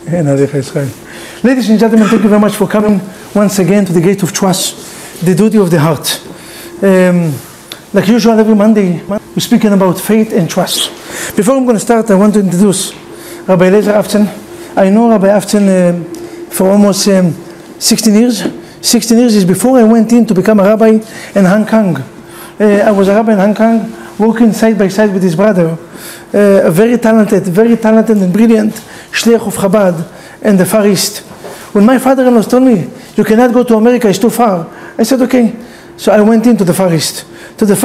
Ladies and gentlemen, thank you very much for coming once again to the Gate of Trust, the duty of the heart. Like usual, every Monday, we're speaking about faith and trust. Before I'm going to start, I want to introduce Rabbi Lazer Avtzon. I know Rabbi Avtzon for almost 16 years. 16 years is before I went in to become a rabbi in Hong Kong. I was a rabbi in Hong Kong, working side by side with his brother, a very talented and brilliant shliach of Chabad in the Far East. When my father-in-law told me, you cannot go to America, it's too far, I said, okay. So I went into the Far East, to the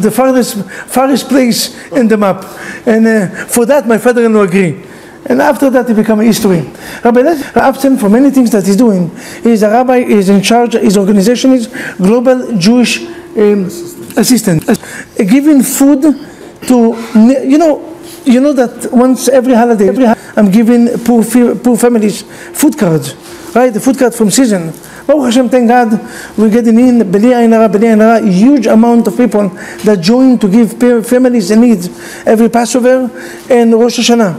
farthest place in the map. And for that, my father-in-law agreed. And after that, it became a history. Rabbi Avtzon, for many things that he's doing, he's a rabbi, he's in charge, his organization is Global Jewish Assistant. Giving food to, you know that once every holiday, I'm giving poor families food cards, right? The food card from season. Baruch Hashem, thank God, we're getting in, b'li ayin hara, huge amount of people that join to give families in need every Passover and Rosh Hashanah.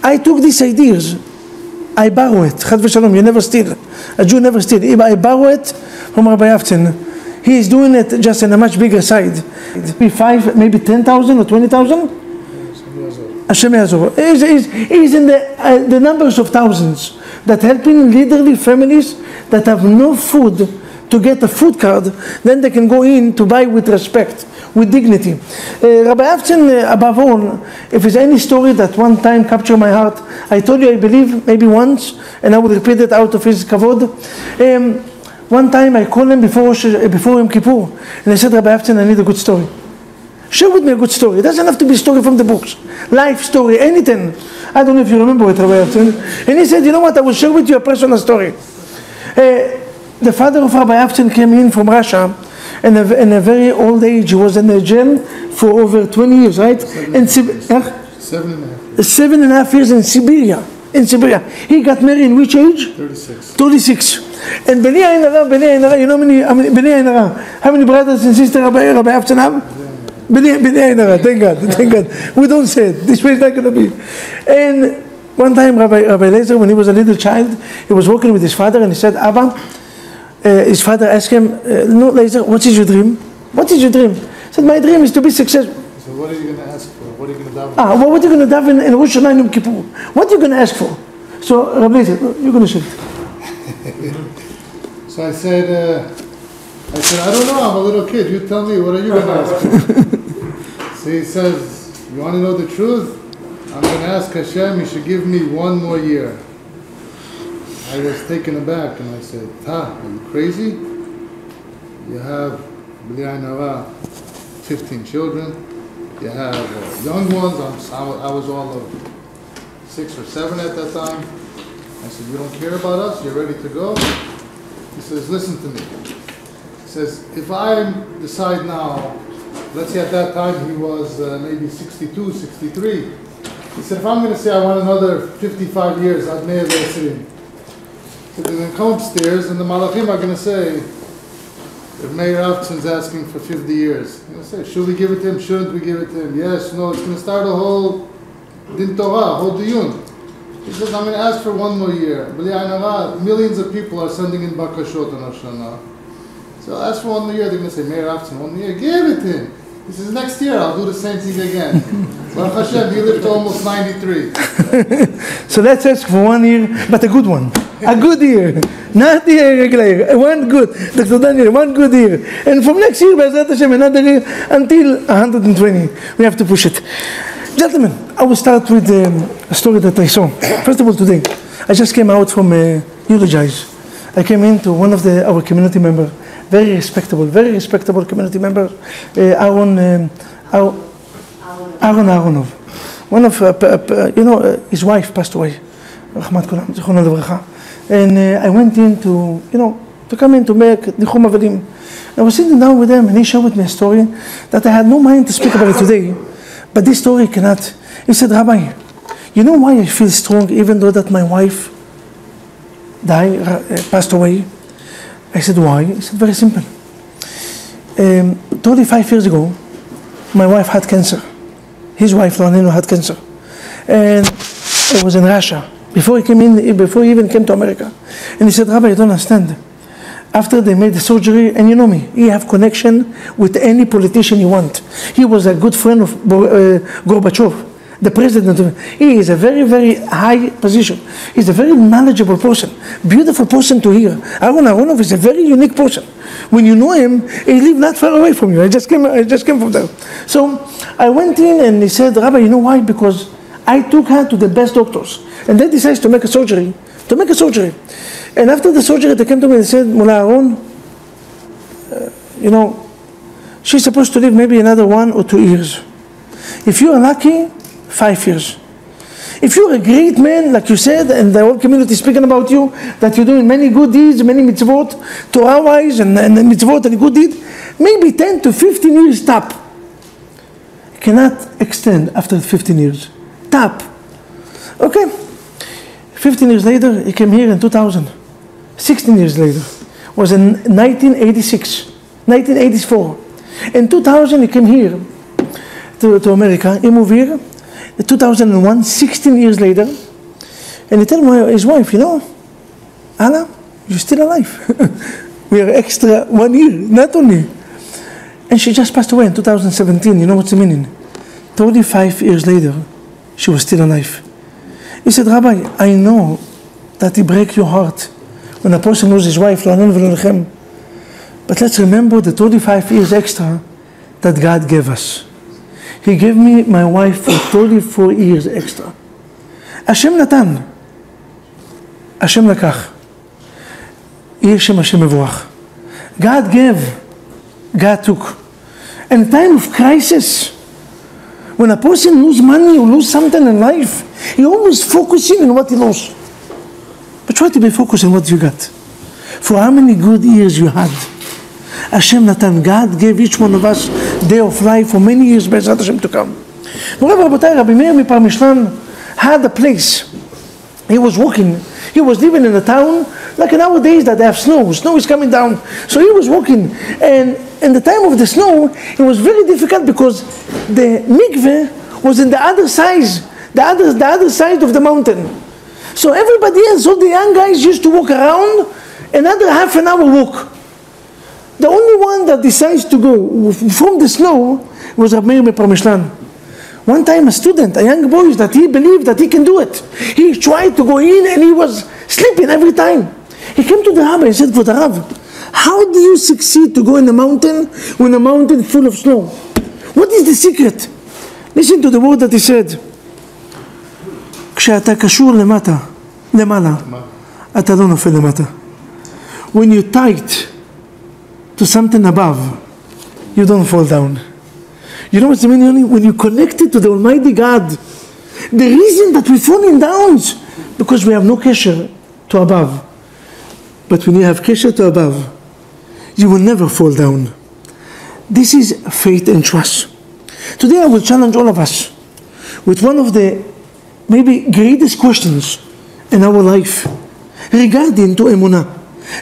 I took these ideas, I borrow it, Chad v'shalom, you never steal. A Jew never steal. If I borrow it from Rabbi Avtzon, he is doing it just in a much bigger side. Maybe 10,000 or 20,000? Hashem Yazor. He's in the numbers of thousands that helping literally families that have no food to get a food card, then they can go in to buy with respect, with dignity. Rabbi Avtzon, above all, if there's any story that one time captured my heart, I told you I believe maybe once, and I would repeat it out of his kavod. One time I called him before Yom Kippur, and I said, Rabbi Avtzon, I need a good story. Share with me a good story. It doesn't have to be a story from the books. Life story, anything. I don't know if you remember it, Rabbi Avtzon. And he said, you know what, I will share with you a personal story. The father of Rabbi Avtzon came in from Russia in a very old age. He was in a jail for over 20 years, right? 7.5 years in Siberia. He got married in which age? 36. And B'nai Ayin Hara, you know how many brothers and sisters Rabbi Avtzon have? B'nai Ayin Hara, thank God. We don't say it. This way is not going to be. And one time Rabbi Lazer, when he was a little child, he was working with his father and he said, Abba, his father asked him, no, Lazer, what is your dream? What is your dream? He said, my dream is to be successful. So what are you going to ask for? What are you going to daven? What are you going to daven in Rosh Hashanah and Yom Kippur? What are you going to ask for? So Rabbi Lazer, you're going to say So I said, I don't know, I'm a little kid. You tell me, what are you going to ask for? So he says, you want to know the truth? I'm going to ask Hashem, he should give me one more year. I was taken aback and I said, are you crazy? You have, b'li ayin hara, 15 children. You have young ones. I was all of 6 or 7 at that time. I said, you don't care about us? You're ready to go? He says, listen to me. He says, if I decide now, let's say at that time he was maybe 62, 63. He said, if I'm going to say I want another 55 years, I'd may have sitting. So they're going to come upstairs and the Malachim are going to say, if Meir Avtzon's asking for 50 years, they're going to say, should we give it to him? Shouldn't we give it to him? Yes, no, it's going to start a whole din Torah, a whole diyun. He says, I'm going to ask for one more year. B'li ayin hara, millions of people are sending in bakashot on Rosh Hashanah. So I'll ask for one more year. They're going to say, Meir Avtzon, 1 year. Give it to him. He says, next year I'll do the same thing again. Baruch Hashem, he lived to almost 93. So let's ask for 1 year, but a good one. A good year. Not the regular year. One good. Dr. Daniel, 1 good year. And from next year, B'ezrat Hashem, another year until 120. We have to push it. Gentlemen, I will start with a story that I saw. First of all, today, I just came out from Eulogize. I came into one of our community members, very respectable community member, Aaron Aronov. One of, his wife passed away. Rahmat Kulam, Zichrono Livracha. And I went in to come in to make Nichum Avelim. I was sitting down with them and he shared with me a story that I had no mind to speak about it today. But this story cannot. He said, Rabbi, you know why I feel strong even though that my wife passed away? I said, why? He said, very simple. 35 years ago, my wife had cancer. His wife, Lonino, had cancer. And it was in Russia. before he even came to America. And he said, Rabbi, I don't understand. After they made the surgery, and you know me, he have connection with any politician you want. He was a good friend of Gorbachev, the president. He is a very, very high position. He's a very knowledgeable person, beautiful person to hear. Aaron Aronov is a very unique person. When you know him, he lives not far away from you. I just came from there. So I went in and he said, Rabbi, you know why? Because I took her to the best doctors. And they decided to make a surgery. And after the surgery, they came to me and said, Mullah Aaron, she's supposed to live maybe another 1 or 2 years. If you are lucky, 5 years. If you're a great man, like you said, and the whole community is speaking about you, that you're doing many good deeds, many mitzvot, Torah-wise, and mitzvot and good deed, maybe 10 to 15 years top. You cannot extend after 15 years. Top. Okay. 15 years later, he came here in 2000. 16 years later. Was in 1986. 1984. In 2000, he came here to America. He moved here. In 2001, 16 years later. And he told his wife, Anna, you're still alive. We are extra 1 year, not only. And she just passed away in 2017. You know what's the meaning? 35 years later, she was still alive. He said, Rabbi, I know that it breaks your heart when a person loses his wife, but let's remember the 35 years extra that God gave us. He gave me my wife for 34 years extra. Hashem natan, Hashem lakach. Hashem mevorach. God gave, God took. In a time of crisis, when a person loses money or loses something in life, he always focusing on what he lost. But try to be focused on what you got. For how many good years you had. Hashem Natan, God gave each one of us day of life for many years, Be'ezrat Hashem to come. Rabbi Meir Mipar Mishlan had a place. He was walking. He was living in a town, like nowadays that they have snow. Snow is coming down. So he was walking. And in the time of the snow, it was very difficult because the mikveh was in the other side. The other side of the mountain. So everybody else, all the young guys used to walk around another half an hour walk. The only one that decides to go from the snow was Rabbi Meir Mipar Mishlan. One time a student, a young boy, that he believed that he can do it. He tried to go in and he was sleeping every time. He came to the Rabbi and said, for the Rav, how do you succeed to go in the mountain when the mountain is full of snow? What is the secret? Listen to the word that he said. כשאתה קשור למעלה, אתה לא נופל למטה. When you're tight to something above, you don't fall down. You know what's the meaning? When you're connected to the Almighty God, the reason that we're falling down is because we have no kesher to above. But when you have kesher to above, you will never fall down. This is faith and trust. Today I will challenge all of us with one of the maybe greatest questions in our life regarding to emunah,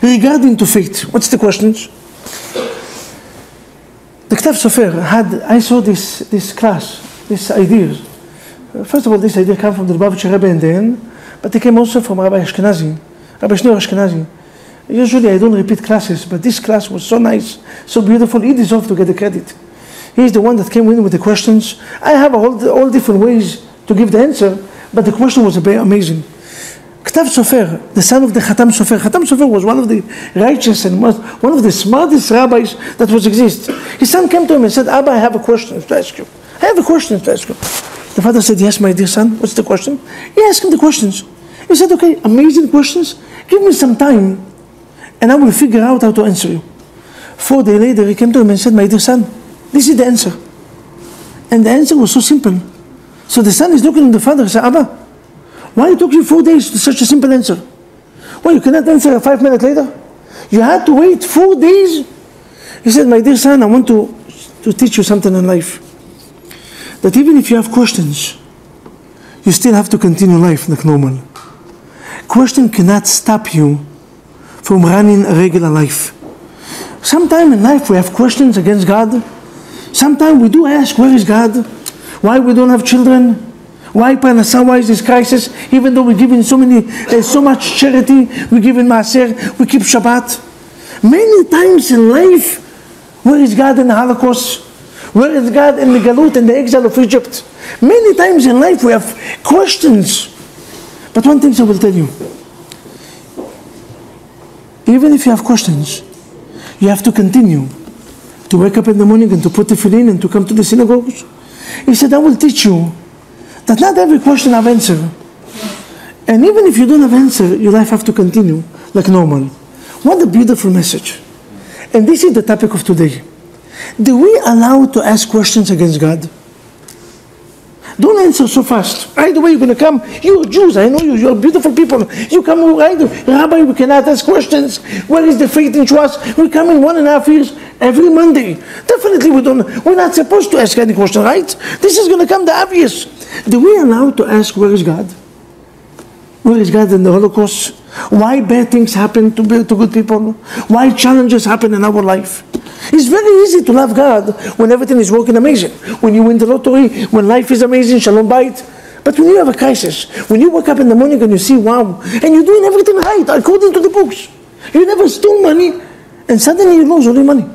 regarding to faith. What's the questions? The Ktav Sofer I saw this class, these ideas. First of all, this idea came from the Rabbi and then, but it came also from Rabbi Ashkenazi, Rabbi Shneur Ashkenazi. Usually I don't repeat classes, but this class was so nice, so beautiful, he deserved to get the credit. He's the one that came in with the questions. I have all different ways to give the answer, but the question was amazing. Ktav Sofer, the son of the Khatam Sofer. Khatam Sofer was one of the righteous and one of the smartest rabbis that was exist. His son came to him and said, Abba, I have a question to ask you. I have a question to ask you. The father said, yes, my dear son, what's the question? He asked him the questions. He said, okay, amazing questions. Give me some time and I will figure out how to answer you. 4 days later, he came to him and said, my dear son, this is the answer. And the answer was so simple. So the son is looking at the father and said, Abba, why it took you 4 days to such a simple answer? Why you cannot answer 5 minutes later? You had to wait 4 days? He said, my dear son, I want to teach you something in life. That even if you have questions, you still have to continue life like normal. Question cannot stop you from running a regular life. Sometimes in life we have questions against God. Sometimes we do ask, where is God? Why we don't have children? Why Parnassah? Why is this crisis? Even though we're giving so much charity, we're giving Maaser, we keep Shabbat. Many times in life, where is God in the Holocaust? Where is God in the Galut, in the exile of Egypt? Many times in life we have questions. But one thing I will tell you. Even if you have questions, you have to continue to wake up in the morning and to put the tefillin and to come to the synagogues. He said, I will teach you that not every question I have answer. And even if you don't have answer, your life have to continue like normal. What a beautiful message. And this is the topic of today. Do we allow to ask questions against God? Don't answer so fast. Right away you're going to come. You're Jews, I know you. You're beautiful people. You come right away. Rabbi, we cannot ask questions. Where is the faith in trust? We come in 1.5 years every Monday. Definitely we're not supposed to ask any question, right? This is going to come the obvious. Do we allow to ask where is God? Where is God in the Holocaust? Why bad things happen to good people? Why challenges happen in our life? It's very easy to love God when everything is working amazing. When you win the lottery, when life is amazing, shalom bayit. But when you have a crisis, when you wake up in the morning and you see, wow, and you're doing everything right, according to the books. You never stole money, and suddenly you lose all your money.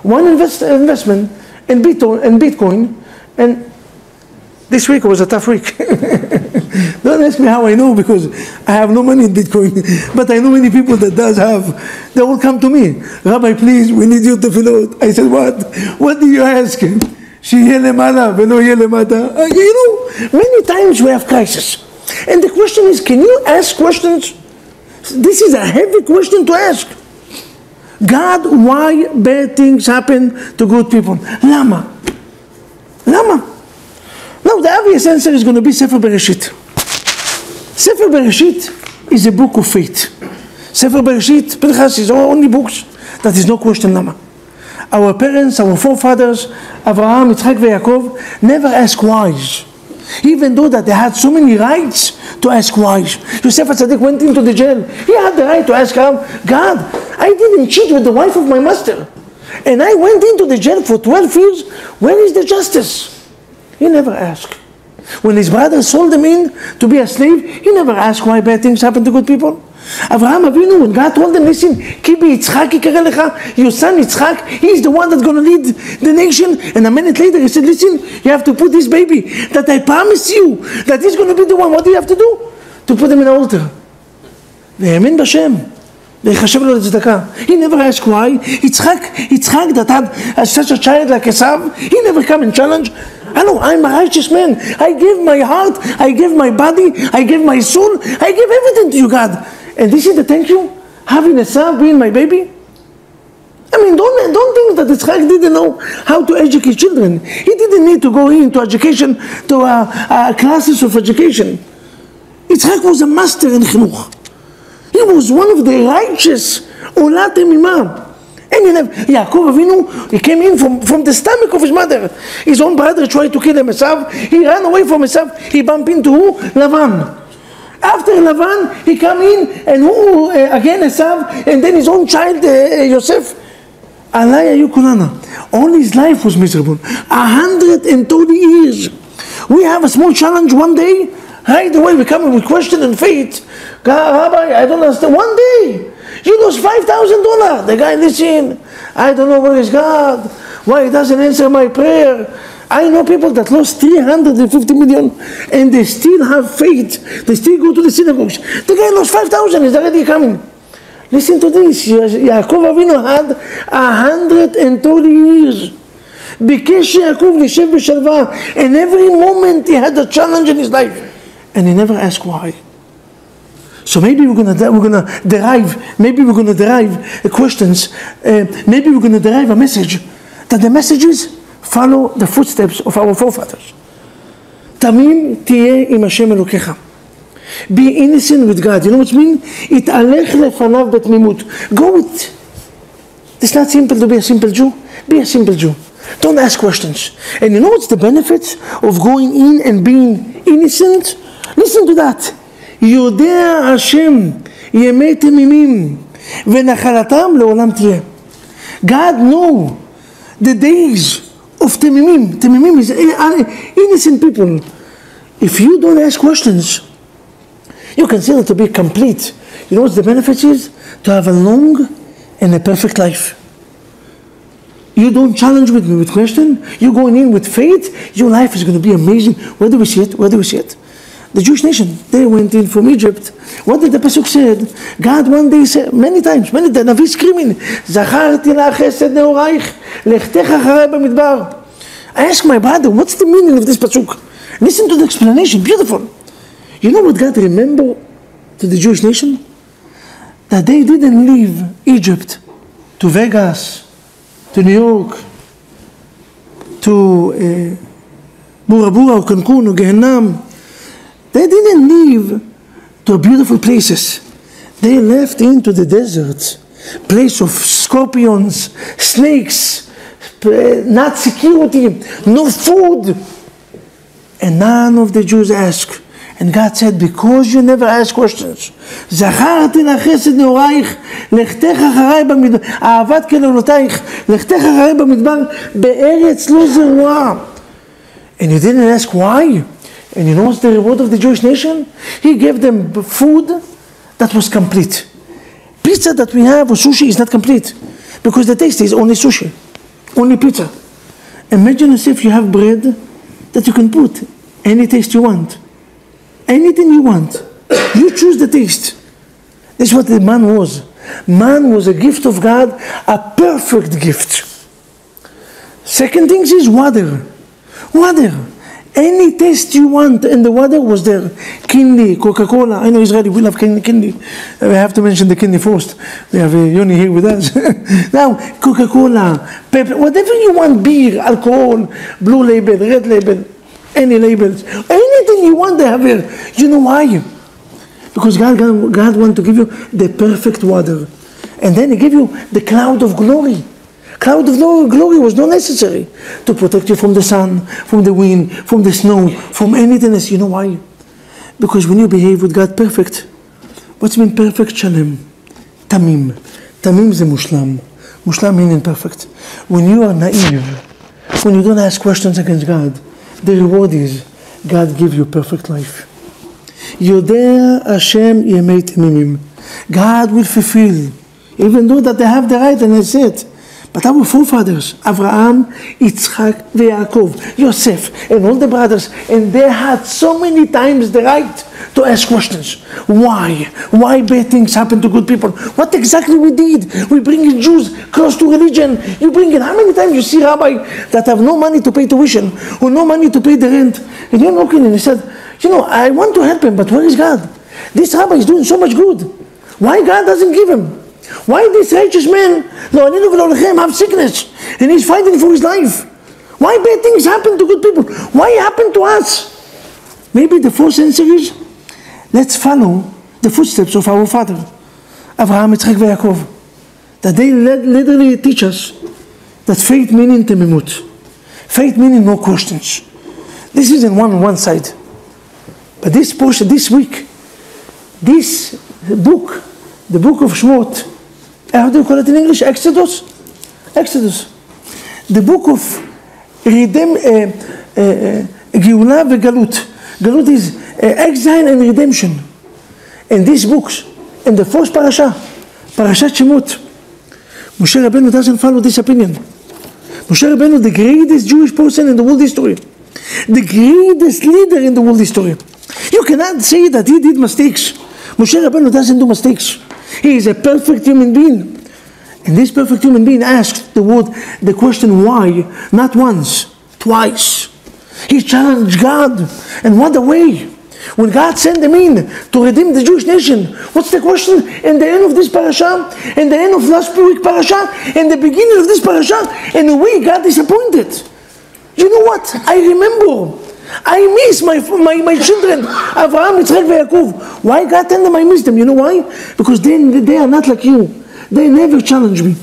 One investment in Bitcoin, and this week was a tough week. Don't ask me how I know, because I have no money in Bitcoin. But I know many people that does have. They will come to me. Rabbi, please, we need you to fill out. I said, what? What do you ask? You know, many times we have crisis. And the question is, can you ask questions? This is a heavy question to ask. God, why bad things happen to good people? Lama. Now, the obvious answer is going to be Sefer Bereshit. Sefer Bereshit is a book of faith. Sefer Bereshit, Pinchas, is our only books that is no question lama. Our parents, our forefathers, Abraham, Yitzchak, and Yaakov, never asked whys. Even though that they had so many rights to ask whys. Yosef HaTzadik went into the jail. He had the right to ask God, I didn't cheat with the wife of my master. And I went into the jail for 12 years. Where is the justice? He never asked. When his brother sold him in to be a slave, he never asked why bad things happen to good people. Avraham Avinu, when God told him, listen, Kibi Yitzchak yikare lecha, your son Yitzchak, he's the one that's going to lead the nation. And a minute later he said, listen, you have to put this baby that I promise you that he's going to be the one. What do you have to do? To put him in an altar. Ve'emin b'Shem. He never asked why. Yitzchak that had such a child like Esav, he never come and challenge. I know, I'm a righteous man. I give my heart, I give my body, I give my soul, I give everything to you, God. And this is the thank you? Having Esav being my baby? I mean, don't think that Yitzchak didn't know how to educate children. He didn't need to go into education, to classes of education. Yitzchak was a master in chinuch. He was one of the righteous Olat Emimah. And you know, Yaakov Avinu, he came in from the stomach of his mother. His own brother tried to kill him, Esav. He ran away from Esav. He bumped into who? Lavan. After Lavan, he come in, and who? Again Esav, and then his own child, Yosef. Alaya Yukulana. All his life was miserable. 130 years. We have a small challenge one day. Right away we come with question and faith. God, Rabbi, I don't understand. One day, you lost $5,000. The guy, listen, I don't know where is God. Why he doesn't answer my prayer. I know people that lost 350 million and they still have faith. They still go to the synagogues. The guy lost 5,000. He's already coming. Listen to this. Yaakov Avinu had 130 years. Bikesh Yaakov lishev b'shalva. And every moment he had a challenge in his life. And he never asked why. So maybe we're going to derive questions. Maybe we're going to derive a message. That the message is, follow the footsteps of our forefathers. Tamim tiyeh im Hashem Elokecha. Be innocent with God. You know what it means? It'alech lefanav betmimut. Go with. It's not simple to be a simple Jew. Be a simple Jew. Don't ask questions. And you know what's the benefit of going in and being innocent? Listen to that. יודע השם ימי תמימים ונחלתם לעולם תהיה. God know the days of תמימים. תמימים is innocent people. if you don't ask questions, you consider it to be complete. You know what the benefit is? To have a long and a perfect life. You don't challenge with me with question. You're going in with faith. Your life is going to be amazing. Where do we see it? Where do we see it? The Jewish nation, they went in from Egypt. What did the Pasuk said? God one day said, many times, the Navi screaming, Zacharti la chesed neoraich, lechtech acharei b'midbar. I asked my brother, what's the meaning of this Pasuk? Listen to the explanation, beautiful. You know what God remembered to the Jewish nation? That they didn't leave Egypt to Vegas, to New York, to Bora Bora or Cancun or Gehenna. They didn't leave to beautiful places. They left into the desert, place of scorpions, snakes, not security, no food. And none of the Jews asked. And God said, because you never ask questions, זכרתי לך חסד נעורייך, לכתך אחריי במדבר, אהבת כלולותייך, לכתך אחריי במדבר, בארץ לא זרועה. And you didn't ask why? And you know what's the reward of the Jewish nation? He gave them food that was complete. Pizza that we have or sushi is not complete, because the taste is only sushi, only pizza. Imagine as if you have bread that you can put any taste you want. Anything you want. You choose the taste. This is what the man was. Man was a gift of God, a perfect gift. Second thing is water. Water. Any taste you want, and the water was there. Kindi, Coca-Cola. I know Israeli, we love Kindi. We have to mention the Kindi first. We have Yoni here with us. Now, Coca-Cola, pepper, whatever you want, beer, alcohol, blue label, red label, any labels, anything you want, they have here. You know why? Because God wants to give you the perfect water. And then He gave you the cloud of glory. Cloud of glory was not necessary to protect you from the sun, from the wind, from the snow, from anything else. You know why? Because when you behave with God perfect, what's mean perfect? Shalem. Tamim. Tamim is mushlam. Mushlam meaning perfect. When you are naive, when you don't ask questions against God, the reward is God give you perfect life. Yodea Hashem yemei temimim. God will fulfill, even though that they have the right, and I said, but our forefathers, Abraham, Yitzchak, Yaakov, Yosef, and all the brothers, and they had so many times the right to ask questions. Why? Why bad things happen to good people? What exactly we did? We bring Jews close to religion. You bring it. How many times you see Rabbi that have no money to pay tuition or no money to pay the rent? And you're looking and he said, you know, I want to help him, but where is God? This Rabbi is doing so much good. Why God doesn't give him? Why this righteous man, have sickness and he's fighting for his life? Why bad things happen to good people? Why happen to us? Maybe the first answer is, let's follow the footsteps of our father, Abraham, Yitzchak, Yaakov. That they literally teach us that faith meaning temimut. Faith meaning no questions. This is in one side. But this portion, this week, this book, the book of Shmot, how do you call it in English? Exodus? Exodus. The book of Geulah veGalut. Galut is exile and redemption. In these books, in the first parasha, Parashat Shemot, Moshe Rabbeinu doesn't follow this opinion. Moshe Rabbeinu, the greatest Jewish person in the world history, the greatest leader in the world history. You cannot say that he did mistakes. Moshe Rabbeinu doesn't do mistakes. He is a perfect human being. And this perfect human being asked the question why, not once, twice. He challenged God. And what a way. When God sent him in to redeem the Jewish nation, what's the question? In the end of this parasha, in the end of last week parasha, in the beginning of this parasha, and we got disappointed. You know what? I remember. I miss my children, Abraham, Yitzchak, Yaakov. Why God tell them I miss them? You know why? Because they are not like you. They never challenge me.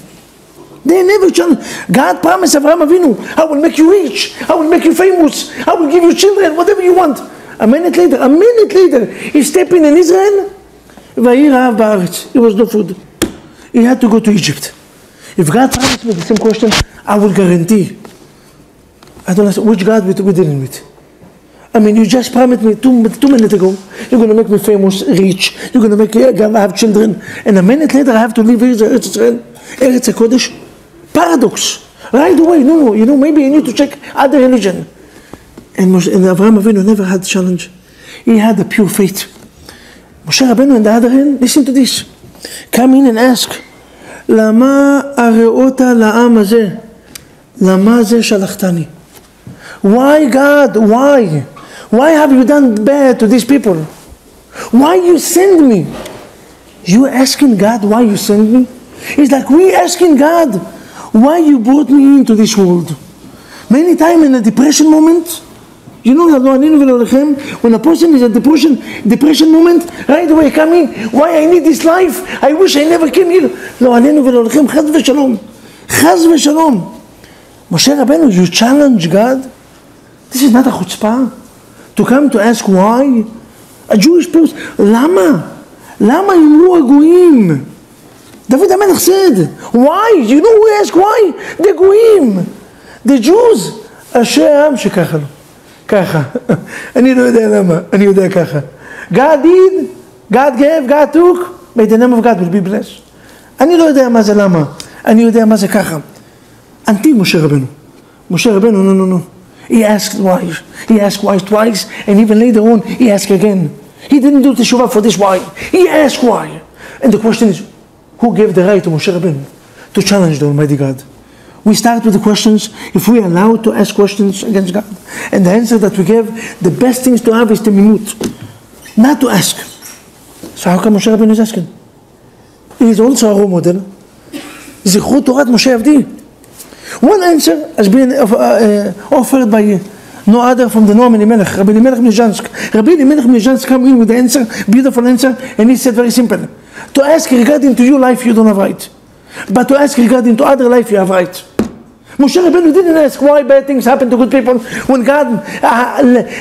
They never challenge. God promised Abraham Avinu, I will make you rich, I will make you famous, I will give you children, whatever you want. A minute later, he's stepping in Israel. There was no food. He had to go to Egypt. If God promised me the same question, I will guarantee. I don't know which God we're dealing with. I mean, you just promised me two minutes ago, you're going to make me famous, rich, you're going to make me have children, and a minute later I have to leave Eretz Israel, Eretz HaKodesh. Paradox. Right away, no, maybe I need to check other religion. And Avraham Avinu never had challenge. He had a pure faith. Moshe Rabbeinu, on the other hand, listen to this. Come in and ask, Lama areota la'am hazeh? Lama ze shalachtani? Why, God? Why? Why have you done bad to these people? Why you send me? You asking God why you send me? It's like we asking God why you brought me into this world. Many times in a depression moment, you know, when a person is in a depression moment, right away come in, why I need this life? I wish I never came here. Chaz v'shalom. Moshe Rabbeinu, you challenge God. This is not a chutzpah. To come to ask why? A Jewish person, Lama imru hagoyim. David HaMelech said, why? You know who asked why? The goyim. The Jews. Hashem shekach lo. Kacha. אני לא יודע למה, אני יודע ככה. God did, God gave, God took, may the name of God will be blessed. אני לא יודע מה זה למה, אני יודע מה זה ככה. Until Moshe Rabbeinu. Moshe Rabbeinu, no. He asked why. He asked why twice, and even later on, he asked again. He didn't do teshuvah for this why. He asked why. And the question is, who gave the right to Moshe Rabbeinu to challenge the Almighty God? We start with the questions, if we are allowed to ask questions against God. And the answer that we give, the best things to have is the minut, not to ask. So how come Moshe Rabbeinu is asking? He is also a role model. Zichut Torat Moshe Avdi. One answer has been offered by no other from the Noam Elimelech, Rabbi Elimelech Mizhansk. Rabbi Elimelech Mizhansk came in with the answer, beautiful answer, and he said very simple. To ask regarding to your life, you don't have right. But to ask regarding to other life, you have right. Moshe Rabbeinu didn't ask why bad things happen to good people when God,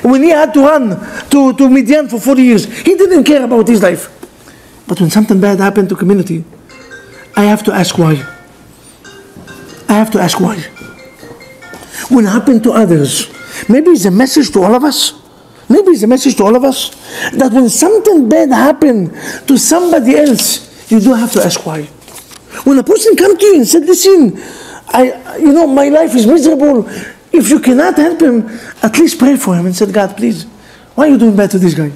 when he had to run to Midian for 40 years. He didn't care about his life. But when something bad happened to community, I have to ask why. I have to ask why. When it happened to others, maybe it's a message to all of us. Maybe it's a message to all of us that when something bad happened to somebody else, you do have to ask why. When a person comes to you and said, listen, my life is miserable. If you cannot help him, at least pray for him and say, God, please, why are you doing bad to this guy?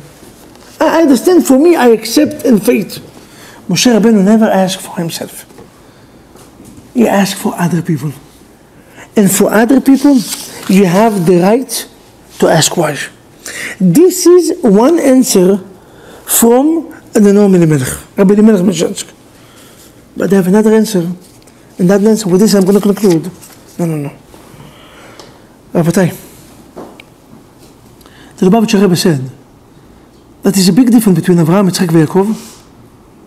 I understand, for me, I accept in faith. Moshe Rabbeinu never asked for himself. He asked for other people. And for other people, you have the right to ask why. This is one answer from the Noam Elimelech, Rabbi Elimelech Mizhansk. But I have another answer. And that answer, with this I'm going to conclude. No. Rabbi, the Lubavitcher Rebbe said that there is a big difference between Avraham, Yitzchak, and Yaakov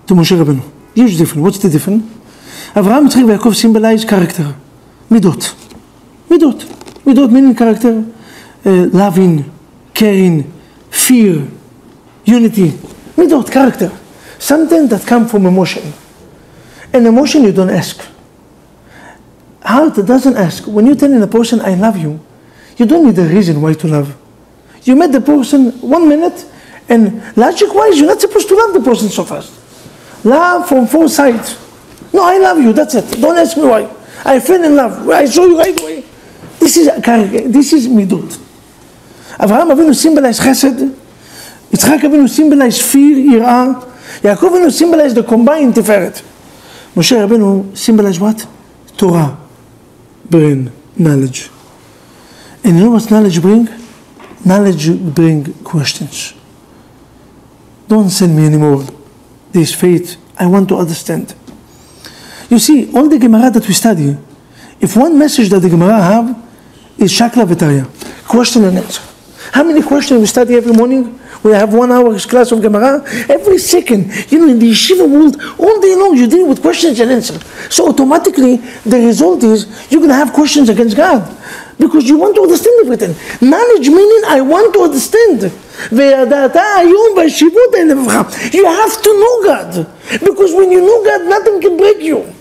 to Moshe Rabbeinu. Huge difference. What's the difference? Avraham, Yitzchak, and Yaakov symbolize character. Midot meaning character. Loving, caring, fear, unity. Midot, character. Something that comes from emotion. And emotion you don't ask. Heart doesn't ask. When you tell a person, I love you, you don't need a reason why to love. You met the person 1 minute, and logic-wise, you're not supposed to love the person so fast. Love from 4 sides. No, I love you, that's it. Don't ask me why. I fell in love. I saw you right away. This is midot. Avraham Avinu symbolized chesed. Yitzchak Avinu symbolized fear, yirah. Yaakov Avinu symbolized the combined tiferet. Moshe Rabbeinu symbolized what? Torah, brain, knowledge. And you know what knowledge bring? Knowledge bring questions. Don't send me anymore this faith. I want to understand. You see, all the Gemara that we study, if one message that the Gemara have is Shakla V'Tarya, question and answer. How many questions we study every morning? We have 1 hour class of Gemara. Every second, in the yeshiva world, all day long, you deal with questions and answers. So automatically, the result is you're going to have questions against God. Because you want to understand everything. Knowledge meaning, I want to understand. You have to know God. Because when you know God, nothing can break you.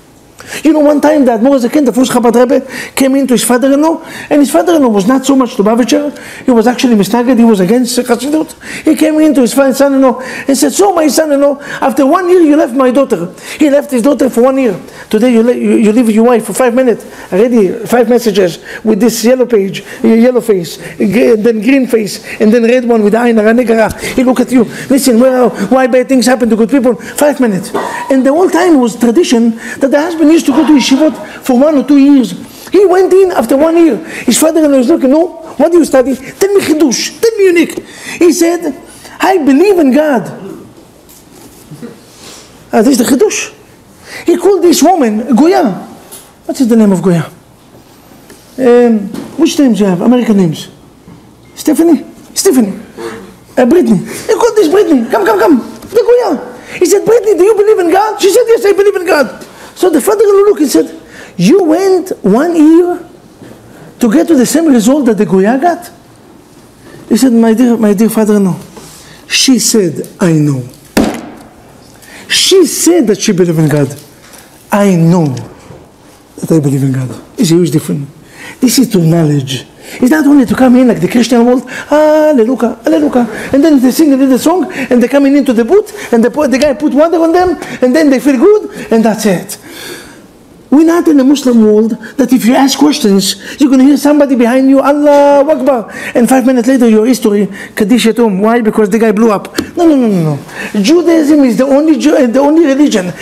You know, one time that Morazakin, the first Chabad Rebbe, came into his father-in-law, and his father-in-law was not so much Lubavitcher. He was actually Misnaged, he was against Chassidut. He came into his son-in-law and said, so my son-in-law, after 1 year you left my daughter. He left his daughter for 1 year. Today you leave your wife for 5 minutes. Already 5 messages with this yellow face, then green face, and then red one with the Ayin Negara. He look at you. Listen, why bad things happen to good people? 5 minutes. And the whole time was tradition that the husband used to go to yeshivot for 1 or 2 years. He went in after 1 year. His father-in-law was looking, no, what do you study? Tell me chidush, tell me unique. He said, I believe in God. This is the chidush. He called this woman Goya. What is the name of Goya? Which names do you have? American names. Stephanie? Brittany. He called this Brittany. Come. The Goya. He said, Brittany, do you believe in God? She said, yes, I believe in God. So the father-in-law looked and said, you went 1 year to get to the same result that the Goya got? He said, my dear father-in-law, she said, I know. She said that she believed in God. I know that I believe in God. It's a huge difference. This is to knowledge. It's not only to come in like the Christian world, Alleluia, Alleluia, and then they sing a little song, and they come into the booth, and the guy put water on them, and then they feel good, and that's it. We're not in a Muslim world that if you ask questions, you're going to hear somebody behind you, Allah Akbar, and 5 minutes later your history, Kaddish at home. Why? Because the guy blew up. No. Judaism is the only religion,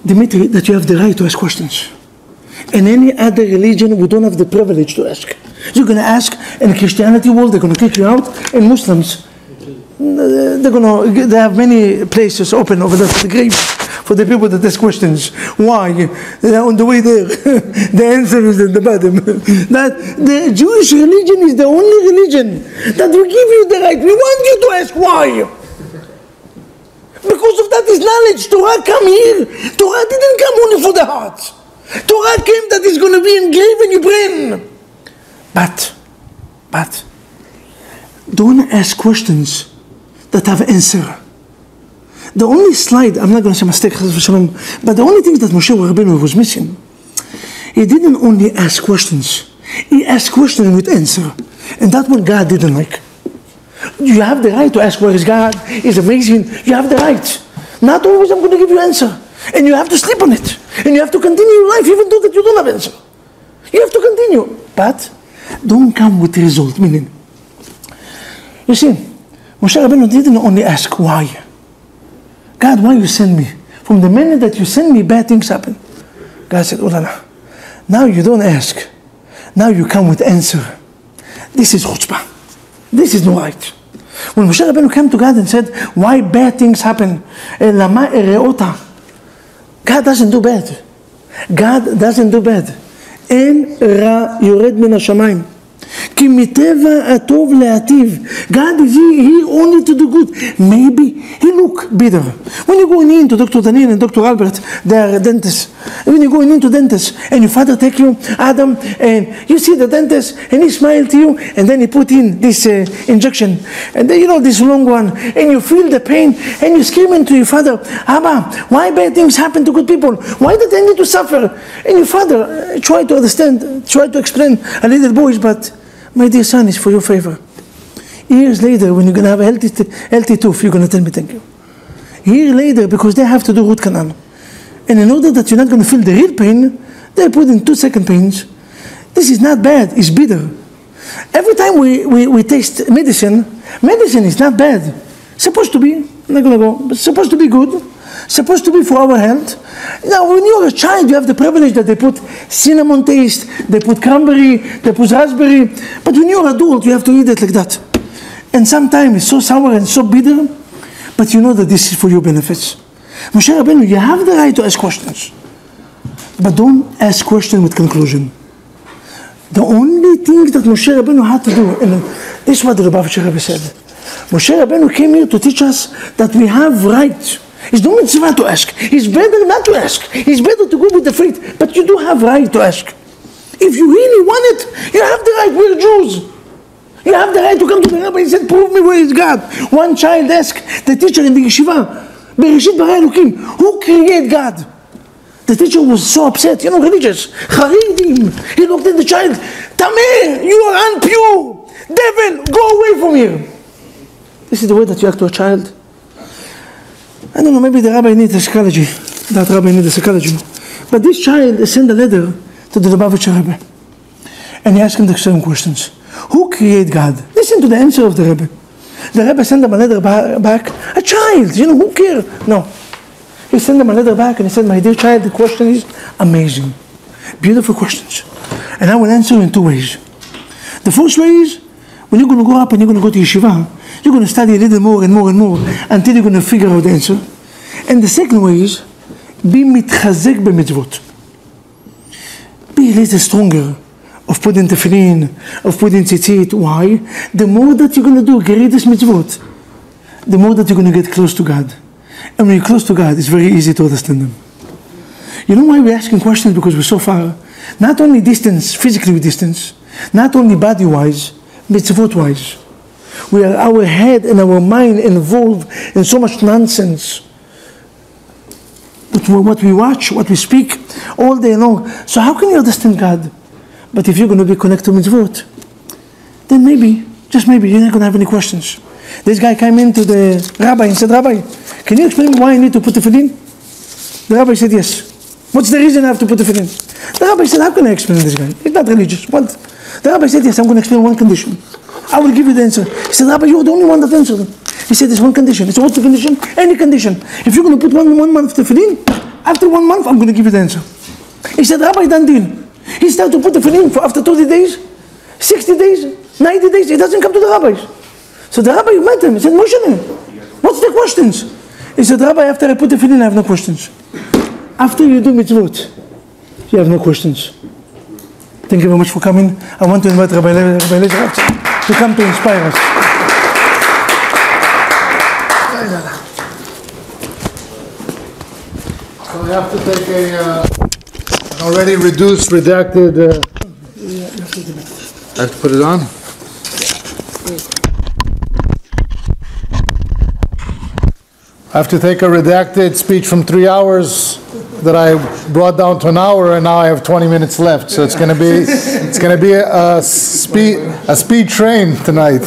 Dimitri, that you have the right to ask questions. In any other religion, we don't have the privilege to ask. You're going to ask in the Christianity world, they're going to kick you out. In Muslims, they have many places open over there for the graves, for the people that ask questions. Why? They're on the way there. The answer is at the bottom. That the Jewish religion is the only religion that will give you the right. We want you to ask why. Because of that is knowledge. Torah come here. Torah didn't come only for the heart. Torah came that is going to be engraved in your brain. But don't ask questions that have answer. The only slide, I'm not going to say mistake, but the only thing that Moshe Rabbeinu was missing, he didn't only ask questions, he asked questions with answer. And that's what God didn't like. You have the right to ask where is God, is amazing, you have the right. Not always I'm going to give you answer. And you have to sleep on it. And you have to continue your life even though that you don't have answer. You have to continue. But don't come with the result. Meaning, you see, Moshe Rabbeinu didn't only ask why. God, why you send me? From the minute that you send me, bad things happen. God said, oh la la. Now you don't ask. Now you come with answer. This is chutzpah. This is no right. When Moshe Rabbeinu came to God and said, why bad things happen? Lama ereota. God doesn't do bad. God doesn't do bad. En ra yored min hashamayim. Ki miteva atov le'ativ. God is here only to do good. Maybe he look bitter. When you're going in to Dr. Daniel and Dr. Albert, they are dentists. When you're going into dentist and your father take you, Adam, and you see the dentist and he smile to you, and then he put in this injection, and then this long one, and you feel the pain, and you screaming to your father, Abba, why bad things happen to good people? Why did they need to suffer? And your father try to understand, try to explain a little boys, but my dear son, it's for your favor. Years later, when you're going to have a healthy tooth, you're going to tell me thank you. Years later, because they have to do root canal. And in order that you're not going to feel the real pain, they put in 2-second pains. This is not bad, it's bitter. Every time we taste medicine is not bad. It's supposed to be, I'm not going to go, but it's supposed to be good. Supposed to be for our health. Now, when you're a child, you have the privilege that they put cinnamon taste, they put cranberry, they put raspberry. But when you're an adult, you have to eat it like that. And sometimes it's so sour and so bitter, but you know that this is for your benefits. Moshe Rabbeinu, you have the right to ask questions. But don't ask questions with conclusion. The only thing that Moshe Rabbeinu had to do, and this is what the Rabbi said. Moshe Rabbeinu came here to teach us that we have right. It's no mitzvah to ask. It's better not to ask. It's better to go with the faith. But you do have right to ask. If you really want it, you have the right. We're Jews. You have the right to come to the rabbi and say, prove me where is God. One child asked the teacher in the yeshiva, Bereshit bara Elokim. Who created God? The teacher was so upset, religious. Charedim. He looked at the child. Tameh, you are impure. Devil, go away from here. This is the way that you act to a child. I don't know, maybe the rabbi needs a psychology. That rabbi needs a psychology. But this child sent a letter to the Lubavitcher Rebbe. And he asked him the same questions. Who created God? Listen to the answer of the Rebbe. The Rebbe sent him a letter back. A child, who cares? No. He sent him a letter back and he said, my dear child, the question is amazing. Beautiful questions. And I will answer in two ways. The first way is, when you're going to go up and you're going to go to yeshiva, you're going to study a little more and more and more until you're going to figure out the answer. And the second way is, be mitchazek b'mitzvot. Be a little stronger of putting tefillin, of putting tzitzit. Why? The more that you're going to do greatest mitzvot, the more that you're going to get close to God. And when you're close to God, it's very easy to understand them. You know why we're asking questions? Because we're so far. Not only distance, physically distance, not only body-wise, mitzvot-wise. We are our head and our mind involved in so much nonsense. What we watch, what we speak, all day long. So how can you understand God? But if you're going to be connected to mitzvot, then maybe, just maybe, you're not going to have any questions. This guy came into the rabbi and said, Rabbi, can you explain why I need to put tefillin? The rabbi said, yes. What's the reason I have to put tefillin? The rabbi said, how can I explain this guy? He's not religious. What? The rabbi said, yes, I'm going to explain one condition. I will give you the answer. He said, Rabbi, you're the only one that answered him. He said, there's one condition. He said, what's the condition? Any condition. If you're going to put one month tefillin, after 1 month, I'm going to give you the answer. He said, Rabbi, done deal. He started to put tefillin for after 30 days, 60 days, 90 days. He doesn't come to the rabbis. So the rabbi met him. He said, Moshe, what's the questions? He said, Rabbi, after I put tefillin, I have no questions. After you do mitzvot, you have no questions. Thank you very much for coming. I want to invite Rabbi Lazer to come to inspire us. So I have to take an already reduced, redacted. I have to put it on? I have to take a redacted speech from 3 hours that I brought down to an hour, and now I have 20 minutes left. So it's going to be a speed train tonight.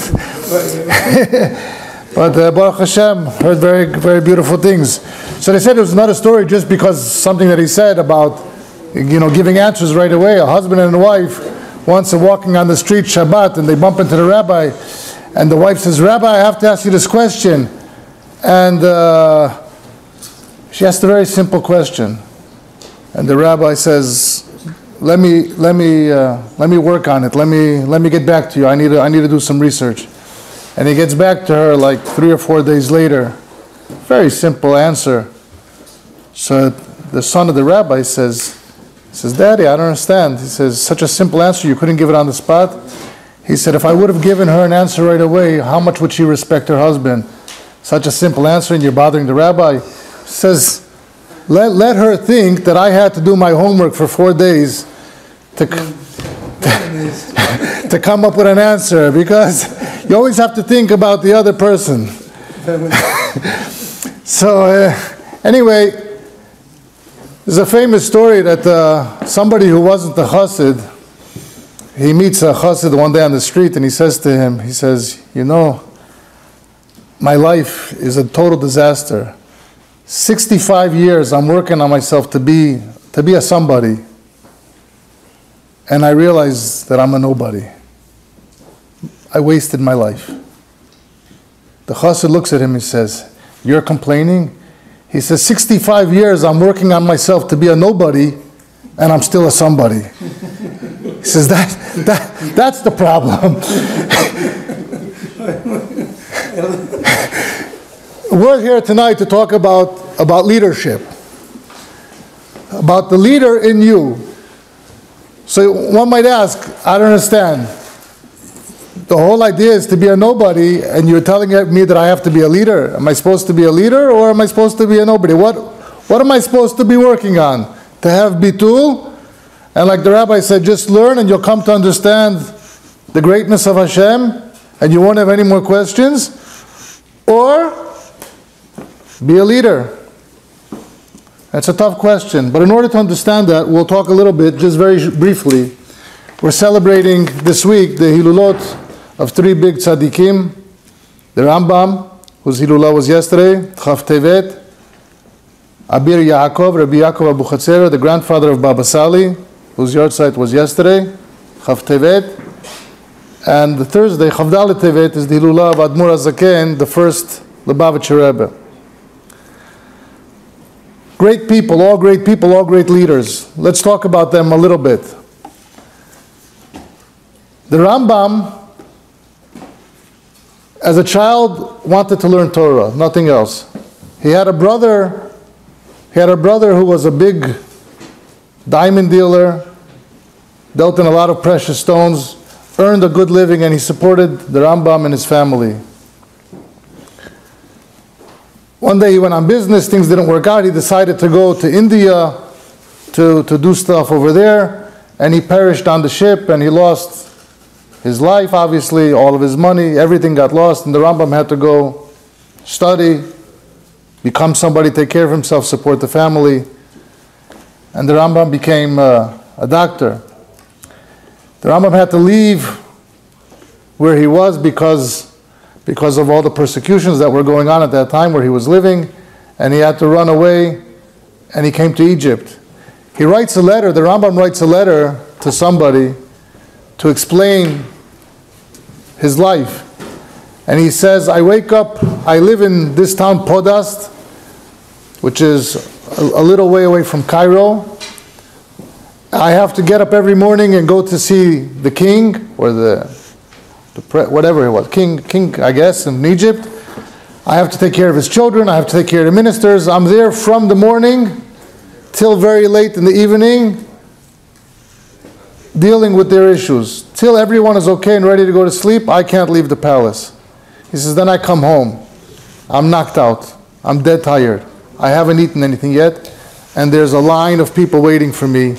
But Baruch Hashem, heard very, very beautiful things. So they said it was not a story just because something that he said about, giving answers right away. A husband and a wife once are walking on the street Shabbat, and they bump into the rabbi, and the wife says, Rabbi, I have to ask you this question. And she asked a very simple question, and the rabbi says, "Let me work on it. Let me get back to you. I need to do some research." And he gets back to her like 3 or 4 days later. Very simple answer. So the son of the rabbi says, "Daddy, I don't understand." He says, "Such a simple answer. You couldn't give it on the spot." He said, "If I would have given her an answer right away, how much would she respect her husband? Such a simple answer, and you're bothering the rabbi." He says, let her think that I had to do my homework for 4 days to come up with an answer, because you always have to think about the other person. So anyway, there's a famous story that somebody who wasn't a chassid, he meets a chassid one day on the street, and he says to him, my life is a total disaster. 65 years I'm working on myself to be a somebody, and I realize that I'm a nobody. I wasted my life. The chassid looks at him and says, "You're complaining?" He says, 65 years I'm working on myself to be a nobody, and I'm still a somebody. He says, that's the problem. We're here tonight to talk about leadership, about the leader in you. So one might ask, I don't understand. The whole idea is to be a nobody, and you're telling me that I have to be a leader. Am I supposed to be a leader, or am I supposed to be a nobody? What am I supposed to be working on? To have bitul? And like the rabbi said, just learn and you'll come to understand the greatness of Hashem, and you won't have any more questions? Or Be a leader. That's a tough question. But in order to understand that, we'll talk a little bit, just very briefly. We're celebrating this week the Hilulot of three big tzaddikim. The Rambam, whose Hilulah was yesterday, Chav Tevet. Abir Yaakov, Rabbi Yaakov Abuchatzera, the grandfather of Baba Sali, whose yahrzeit was yesterday, Chav Tevet. And the Thursday, Chav Dalet Tevet, is the Hilulah of Admor HaZaken, the first Lubavitcher Rebbe. Great people, all great leaders. Let's talk about them a little bit. The Rambam, as a child, wanted to learn Torah, nothing else. He had a brother who was a big diamond dealer, dealt in a lot of precious stones, earned a good living, and he supported the Rambam and his family. One day he went on business, things didn't work out, he decided to go to India to do stuff over there, and he perished on the ship, and he lost his life, obviously, all of his money, everything got lost, and the Rambam had to go study, become somebody, take care of himself, support the family, and the Rambam became a doctor. The Rambam had to leave where he was because of all the persecutions that were going on at that time where he was living, and he had to run away, and he came to Egypt. He writes a letter, the Rambam writes a letter to somebody to explain his life. And he says, I wake up, I live in this town Podast, which is a little way away from Cairo. I have to get up every morning and go to see the king, or whatever it was, king, I guess, in Egypt. I have to take care of his children, I have to take care of the ministers. I'm there from the morning till very late in the evening, dealing with their issues. Till everyone is okay and ready to go to sleep, I can't leave the palace. He says, then I come home. I'm knocked out. I'm dead tired. I haven't eaten anything yet, and there's a line of people waiting for me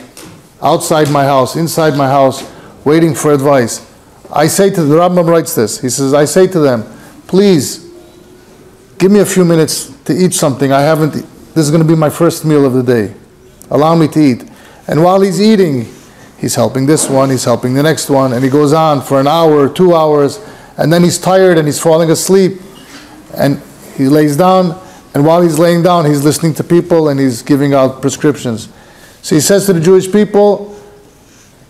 outside my house, inside my house, waiting for advice. I say to the Rambam writes this. He says, I say to them, please, give me a few minutes to eat something. This is going to be my first meal of the day. Allow me to eat. And while he's eating, he's helping this one, he's helping the next one, and he goes on for an hour, 2 hours, and then he's tired and he's falling asleep, and he lays down, and while he's laying down, he's listening to people and he's giving out prescriptions. So he says to the Jewish people,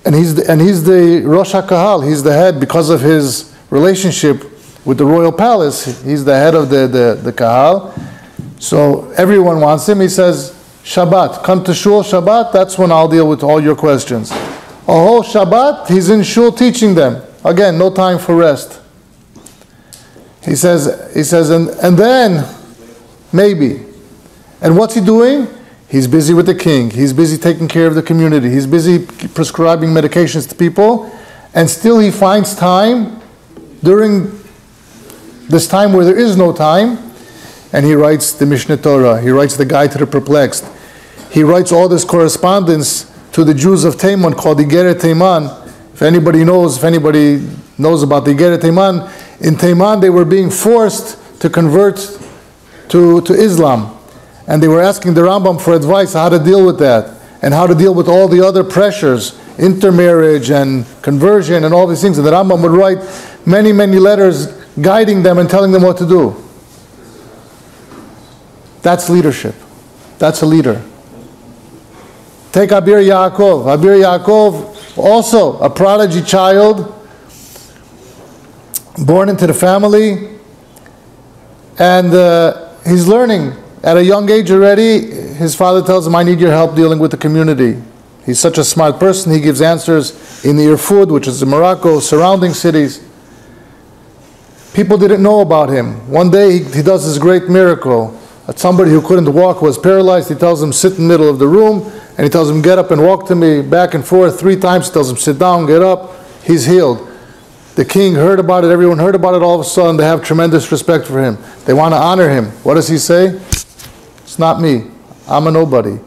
and he's the Rosh HaKahal, he's the head, because of his relationship with the royal palace, he's the head of the Kahal. So everyone wants him. He says, Shabbat, come to Shul Shabbat, that's when I'll deal with all your questions. A whole Shabbat, he's in Shul teaching them. Again, no time for rest. He says, and then, maybe. And what's he doing? He's busy with the king. He's busy taking care of the community. He's busy prescribing medications to people. And still he finds time during this time where there is no time. And he writes the Mishnah Torah. He writes the Guide to the Perplexed. He writes all this correspondence to the Jews of Teiman called Igeret Teiman. If anybody knows about the Igeret Teiman, in Teiman they were being forced to convert to Islam. And they were asking the Rambam for advice how to deal with that, and how to deal with all the other pressures, intermarriage and conversion and all these things. And the Rambam would write many, many letters guiding them and telling them what to do. That's leadership. That's a leader. Take Abir Yaakov. Abir Yaakov, also a prodigy child, born into the family, and he's learning. At a young age already, his father tells him, I need your help dealing with the community. He's such a smart person, he gives answers in the Irfud, which is in Morocco, surrounding cities. People didn't know about him. One day he does this great miracle. Somebody who couldn't walk, was paralyzed, he tells him, sit in the middle of the room, and he tells him, get up and walk to me, back and forth 3 times. He tells him, sit down, get up. He's healed. The king heard about it, everyone heard about it, all of a sudden they have tremendous respect for him. They want to honor him. What does he say? It's not me. I'm a nobody.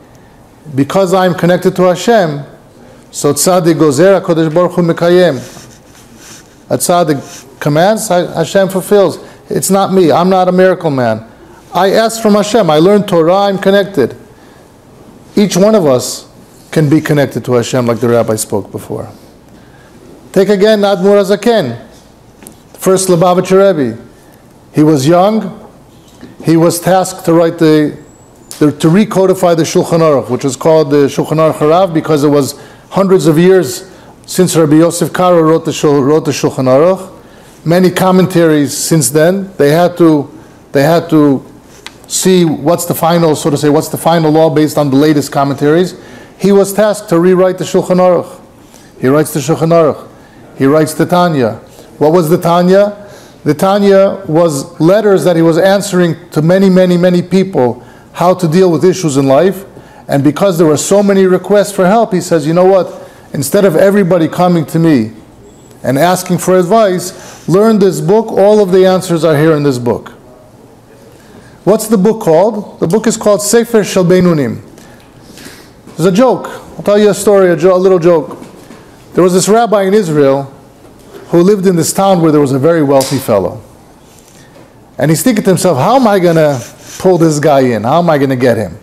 Because I'm connected to Hashem, so tzaddik gozer, HaKadosh Baruch Hu mekayem. A tzaddik commands, Hashem fulfills. It's not me. I'm not a miracle man. I ask from Hashem. I learn Torah. I'm connected. Each one of us can be connected to Hashem like the Rabbi spoke before. Take again Admor HaZaken, first Lubavitcher Rebbe. He was young. He was tasked to write to recodify the Shulchan Aruch, which is called the Shulchan Aruch Harav, because it was hundreds of years since Rabbi Yosef Karo wrote the Shulchan Aruch. Many commentaries since then. They had to see what's the final, so to say, what's the final law based on the latest commentaries. He was tasked to rewrite the Shulchan Aruch. He writes the Shulchan Aruch. He writes the Tanya. What was the Tanya? The Tanya was letters that he was answering to many, many, many people how to deal with issues in life. And because there were so many requests for help, he says, you know what? Instead of everybody coming to me and asking for advice, learn this book. All of the answers are here in this book. What's the book called? The book is called Sefer Shel Beinunim. There's a joke. I'll tell you a story, a little joke. There was this rabbi in Israel who lived in this town where there was a very wealthy fellow. And he's thinking to himself, how am I going to pull this guy in? How am I going to get him?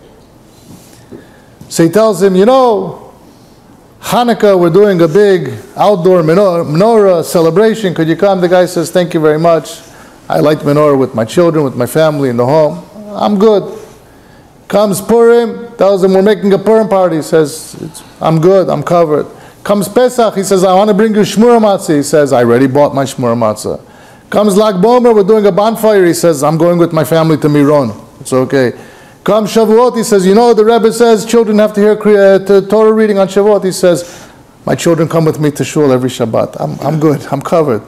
So he tells him, you know, Hanukkah, we're doing a big outdoor menorah celebration. Could you come? The guy says, thank you very much. I light menorah with my children, with my family in the home. I'm good. Comes Purim, tells him we're making a Purim party. He says, I'm good, I'm covered. Comes Pesach, he says, I want to bring you shmura matzah. He says, I already bought my shmura matzah. Comes Lag Bomer, we're doing a bonfire. He says, I'm going with my family to Miron. It's okay. Comes Shavuot, he says, you know, the Rebbe says children have to hear Torah reading on Shavuot. He says, my children come with me to shul every Shabbat. I'm good, I'm covered.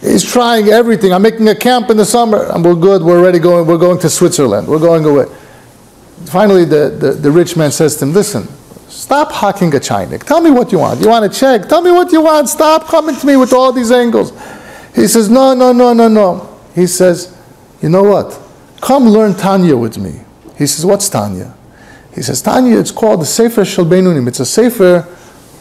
He's trying everything. I'm making a camp in the summer. And we're good, we're already going, we're going to Switzerland. We're going away. Finally, the rich man says to him, listen, stop hawking a chainik. Tell me what you want. You want a check? Tell me what you want. Stop coming to me with all these angles. He says, no. He says, you know what? Come learn Tanya with me. He says, what's Tanya? He says, Tanya, it's called the Sefer Shel Beinunim. It's a Sefer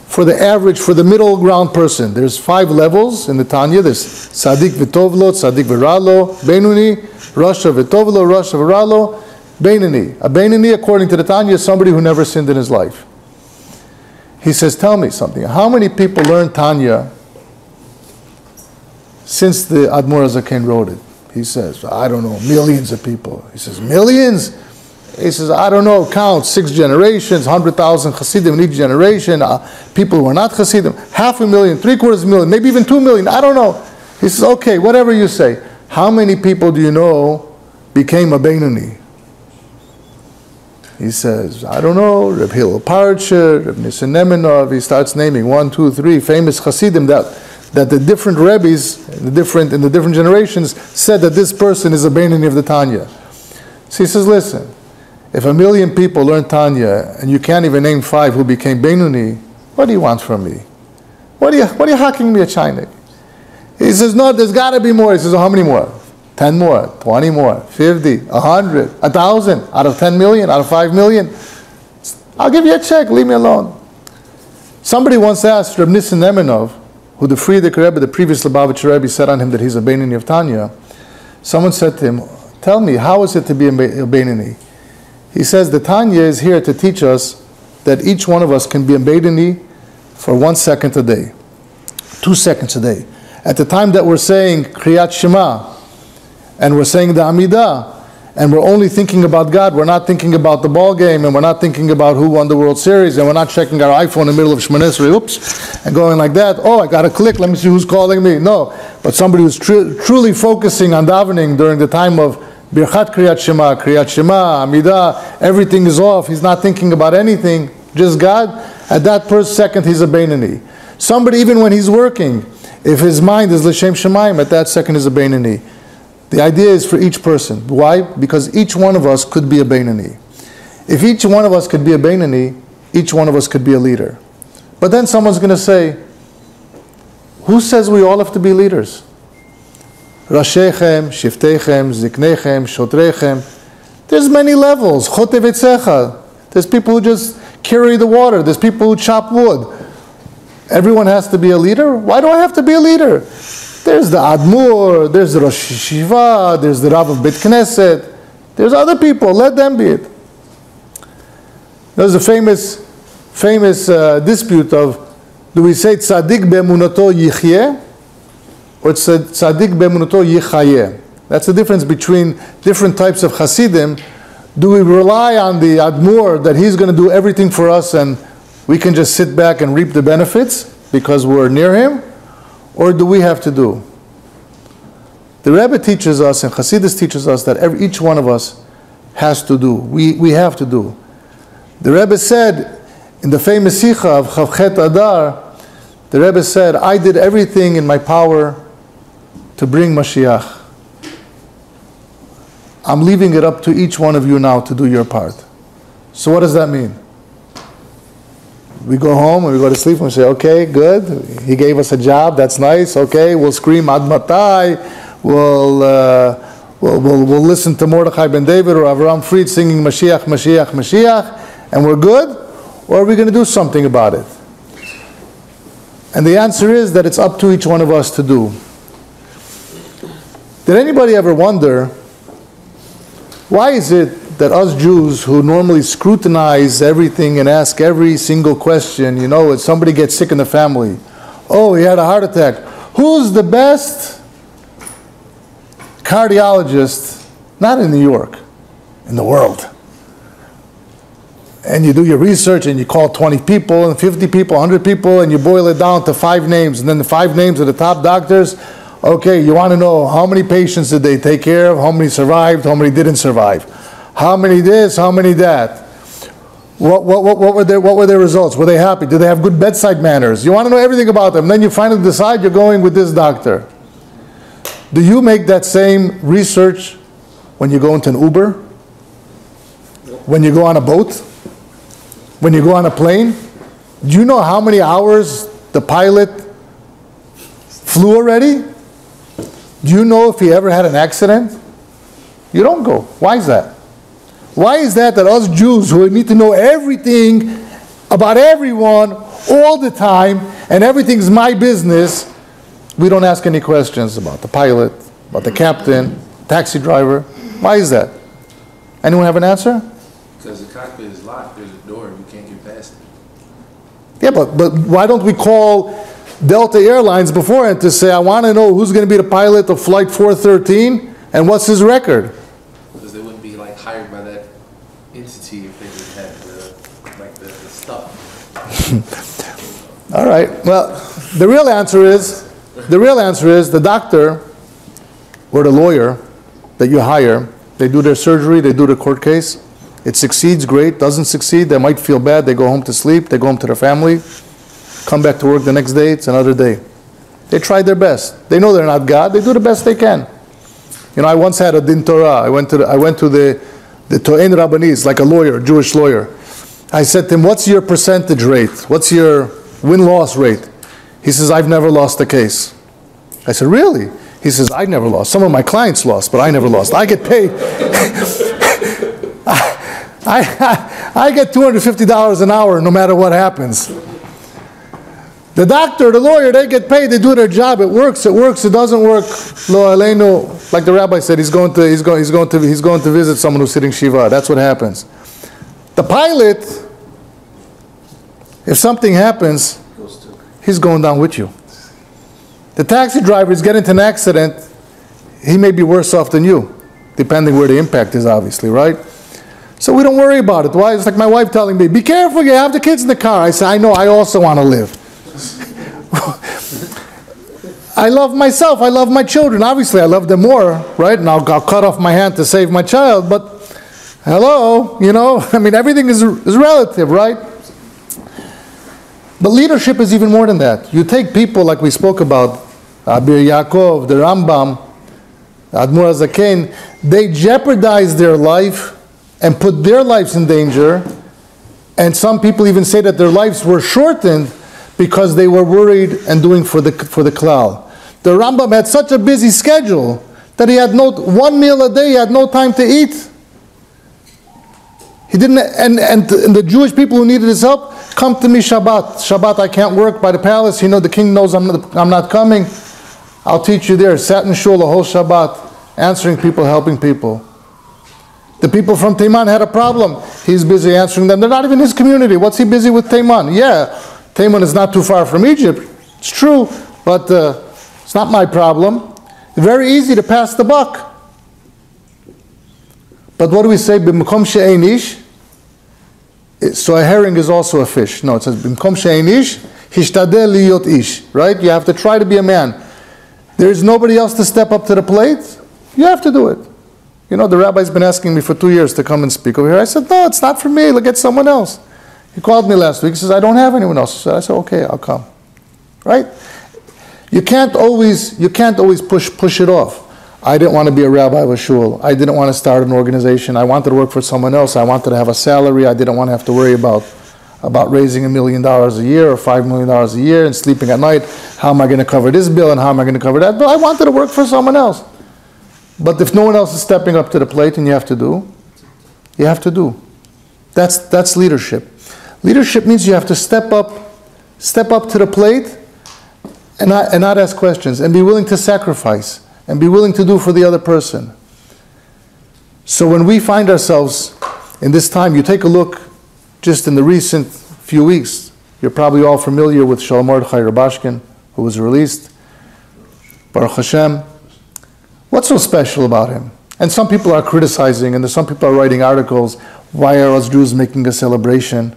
for the average, for the middle ground person. There's 5 levels in the Tanya. There's Tzadik V'Tovlo, Tzadik V'Ralo, Beinuni, Rasha V'Tovlo, Rasha V'Ralo, Beinuni. A Beinuni, according to the Tanya, is somebody who never sinned in his life. He says, tell me something. How many people learned Tanya since the Admor HaZaken wrote it? He says, I don't know, millions of people. He says, millions? He says, I don't know, count 6 generations, 100,000 Hasidim in each generation, people who are not Hasidim, 500,000, 750,000, maybe even 2 million, I don't know. He says, okay, whatever you say. How many people do you know became a Beinuni? He says, I don't know, Reb Hillel Parcher, Reb Nissen Nemenov. He starts naming 1, 2, 3 famous Hasidim that the different Rebbes in the different generations said that this person is a Beinuni of the Tanya. So he says, listen, if 1 million people learn Tanya and you can't even name 5 who became Beinuni, what do you want from me? What are you hacking me a chainik? He says, no, there's got to be more. He says, oh, how many more? 10 more, 20 more, 50, 100, 1,000, out of 10 million, out of 5 million. I'll give you a check, leave me alone. Somebody once asked Reb Nissen Nemenov, who the Frierdiker Rebbe, the previous Lubavitcher Rebbe, said on him that he's a Beinuni of Tanya. Someone said to him, tell me, how is it to be a Beinuni? He says, the Tanya is here to teach us that each one of us can be a Beinuni for 1 second a day, 2 seconds a day. At the time that we're saying Kriyat Shema, and we're saying the Amidah, and we're only thinking about God, we're not thinking about the ball game, and we're not thinking about who won the World Series, and we're not checking our iPhone in the middle of Shmoneh Esrei, oops, and going like that, oh, I got to click, let me see who's calling me. No, but somebody who's truly focusing on davening during the time of Birchat Kriyat Shema, Amidah, everything is off, he's not thinking about anything, just God, at that first second he's a Beinuni. Somebody, even when he's working, if his mind is L'Shem Shemayim, at that second is a Beinuni. The idea is for each person. Why? Because each one of us could be a Beinuni. If each one of us could be a Beinuni, each one of us could be a leader. But then someone's going to say, who says we all have to be leaders? Rashechem, Shiftechem, Ziknechem, Shotrechem. There's many levels. Chotevetzecha. There's people who just carry the water. There's people who chop wood. Everyone has to be a leader? Why do I have to be a leader? There's the Admur, there's the Rosh Yeshiva, there's the Rav of Bet Knesset. There's other people, let them be it. There's a famous dispute of, do we say tzaddik be'emunato yichyeh or tzaddik be'emunato yichayeh? That's the difference between different types of Hasidim. Do we rely on the Admor that he's going to do everything for us and we can just sit back and reap the benefits because we're near him? Or do we have to do? The Rebbe teaches us and Hasidus teaches us that each one of us has to do. We have to do. The Rebbe said in the famous Sikha of Chavchet Adar, the Rebbe said, I did everything in my power to bring Mashiach. I'm leaving it up to each one of you now to do your part. So what does that mean? We go home and we go to sleep and we say, okay, good. He gave us a job. That's nice. Okay, we'll scream Ad Matai. We'll listen to Mordechai ben David or Avram Fried singing Mashiach, Mashiach, Mashiach, and we're good? Or are we going to do something about it? And the answer is that it's up to each one of us to do. Did anybody ever wonder, why is it that us Jews who normally scrutinize everything and ask every single question, you know, if somebody gets sick in the family, oh, he had a heart attack, who's the best cardiologist, not in New York, in the world? And you do your research and you call 20 people and 50 people, 100 people, and you boil it down to 5 names, and then the 5 names of the top doctors. Okay, you want to know how many patients did they take care of, how many survived, how many didn't survive, how many this, how many that. What were their results? Were they happy? Did they have good bedside manners? You want to know everything about them. Then you finally decide you're going with this doctor. Do you make that same research when you go into an Uber? When you go on a boat? When you go on a plane? Do you know how many hours the pilot flew already? Do you know if he ever had an accident? You don't go. Why is that? Why is that us Jews who need to know everything about everyone all the time and everything's my business, we don't ask any questions about the pilot, about the captain, taxi driver? Why is that? Anyone have an answer? Because the cockpit is locked. There's a door. You can't get past it. Yeah, but why don't we call Delta Airlines beforehand to say, I want to know who's going to be the pilot of Flight 413 and what's his record? Because they wouldn't be like hired by that entity if they just had the stuff. All right. Well, the real answer is the doctor or the lawyer that you hire, they do their surgery, they do the court case. It succeeds, great. Doesn't succeed, they might feel bad. They go home to sleep. They go home to their family. Come back to work the next day. It's another day. They tried their best. They know they're not God. They do the best they can. You know, I once had a din Torah. I went to the To'en Rabbanis, like a lawyer, a Jewish lawyer. I said to him, what's your percentage rate? What's your win-loss rate? He says, I've never lost a case. I said, really? He says, I never lost. Some of my clients lost, but I never lost. I get paid. I get $250 an hour no matter what happens. The doctor, the lawyer, they get paid, they do their job, it works, it doesn't work. Lo aleinu, like the rabbi said, he's going to visit someone who's sitting Shiva. That's what happens. The pilot, if something happens, he's going down with you. The taxi driver is getting into an accident, he may be worse off than you, depending where the impact is, obviously, right? So we don't worry about it. Why? It's like my wife telling me, be careful, you have the kids in the car. I say, I know, I also want to live. I love myself, I love my children. Obviously, I love them more, right? And I'll cut off my hand to save my child, but hello, you know, I mean, everything is relative, right? But leadership is even more than that. You take people like we spoke about, Abir Yaakov, the Rambam, Admor HaZaken, they jeopardize their life and put their lives in danger, and some people even say that their lives were shortened because they were worried and doing for the klal. The Rambam had such a busy schedule that he had one meal a day, he had no time to eat. He didn't, and the Jewish people who needed his help, come to me Shabbat. Shabbat, I can't work by the palace. You know, the king knows I'm not coming. I'll teach you there. Sat in shul the whole Shabbat, answering people, helping people. The people from Teiman had a problem. He's busy answering them. They're not even his community. What's he busy with Teiman? Yeah, Teiman is not too far from Egypt. It's true, but it's not my problem. Very easy to pass the buck. But what do we say? B'mkom she'ein ish. So a herring is also a fish. No, it says b'mkom she'ein ish, hishtadel liyot ish. Right? You have to try to be a man. There is nobody else to step up to the plate. You have to do it. You know, the rabbi's been asking me for 2 years to come and speak over here. I said, no, it's not for me. Look at someone else. He called me last week. He says, I don't have anyone else. I said, okay, I'll come. Right? You can't always push it off. I didn't want to be a rabbi of a shul. I didn't want to start an organization. I wanted to work for someone else. I wanted to have a salary. I didn't want to have to worry about raising $1 million a year or $5 million a year and sleeping at night. How am I going to cover this bill and how am I going to cover that bill? I wanted to work for someone else. But if no one else is stepping up to the plate and you have to do. That's leadership. Leadership means you have to step up to the plate and not ask questions and be willing to sacrifice and be willing to do for the other person. So when we find ourselves in this time, you take a look just in the recent few weeks, you're probably all familiar with Shalom Mordechai Rabashkin, who was released. Baruch Hashem. What's so special about him? And some people are criticizing, and some people are writing articles, why are us Jews making a celebration?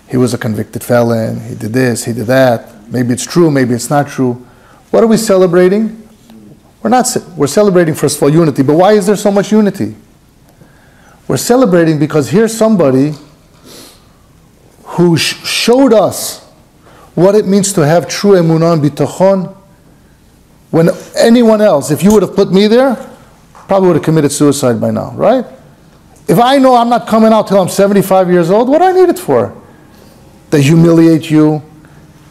He was a convicted felon, he did this, he did that. Maybe it's true, maybe it's not true. What are we celebrating? We're celebrating, first of all, unity, but why is there so much unity? We're celebrating because here's somebody who showed us what it means to have true emunah and bitachon. When anyone else, if you would have put me there, probably would have committed suicide by now, right? If I know I'm not coming out till I'm 75 years old, what do I need it for? They humiliate you,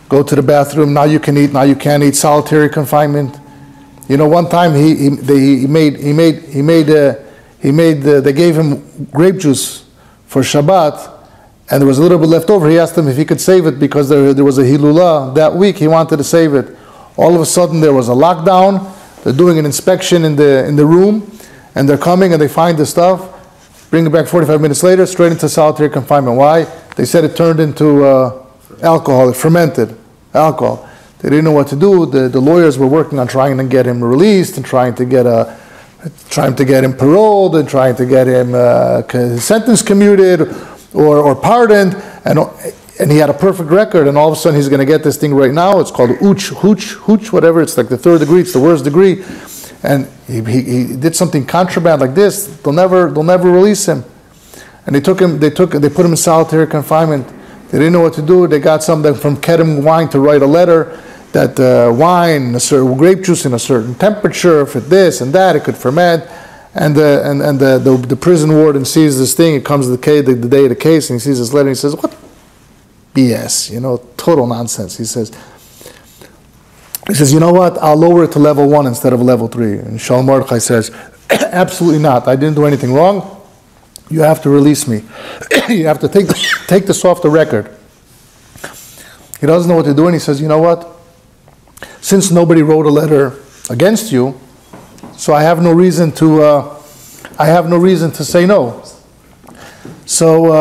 go to the bathroom, now you can eat, now you can't eat, solitary confinement. You know, one time they gave him grape juice for Shabbat, and there was a little bit left over. He asked him if he could save it because there was a Hilulah that week. He wanted to save it. All of a sudden there was a lockdown. They're doing an inspection in the room, and they're coming and they find the stuff, bring it back 45 minutes later, straight into solitary confinement. Why? They said it turned into alcohol, it fermented alcohol. They didn't know what to do. The lawyers were working on trying to get him released and trying to get him paroled and trying to get him sentence commuted or pardoned. And he had a perfect record, and all of a sudden he's going to get this thing right now. It's called hooch, whatever. It's like the third degree. It's the worst degree. And he did something contraband like this. They'll never release him. And they put him in solitary confinement. They didn't know what to do. They got something from Kedem wine to write a letter that wine, a certain grape juice in a certain temperature, if it this and that, it could ferment. And the prison warden sees this thing. It comes the day of the case, and he sees this letter, and he says, "What BS? You know, total nonsense." He says, "You know what? I'll lower it to level 1 instead of level 3." And Shalom Mordechai says, "Absolutely not. I didn't do anything wrong. You have to release me. You have to take this off the record." He doesn't know what to do, and he says, "You know what? Since nobody wrote a letter against you, so I have no reason to say no. So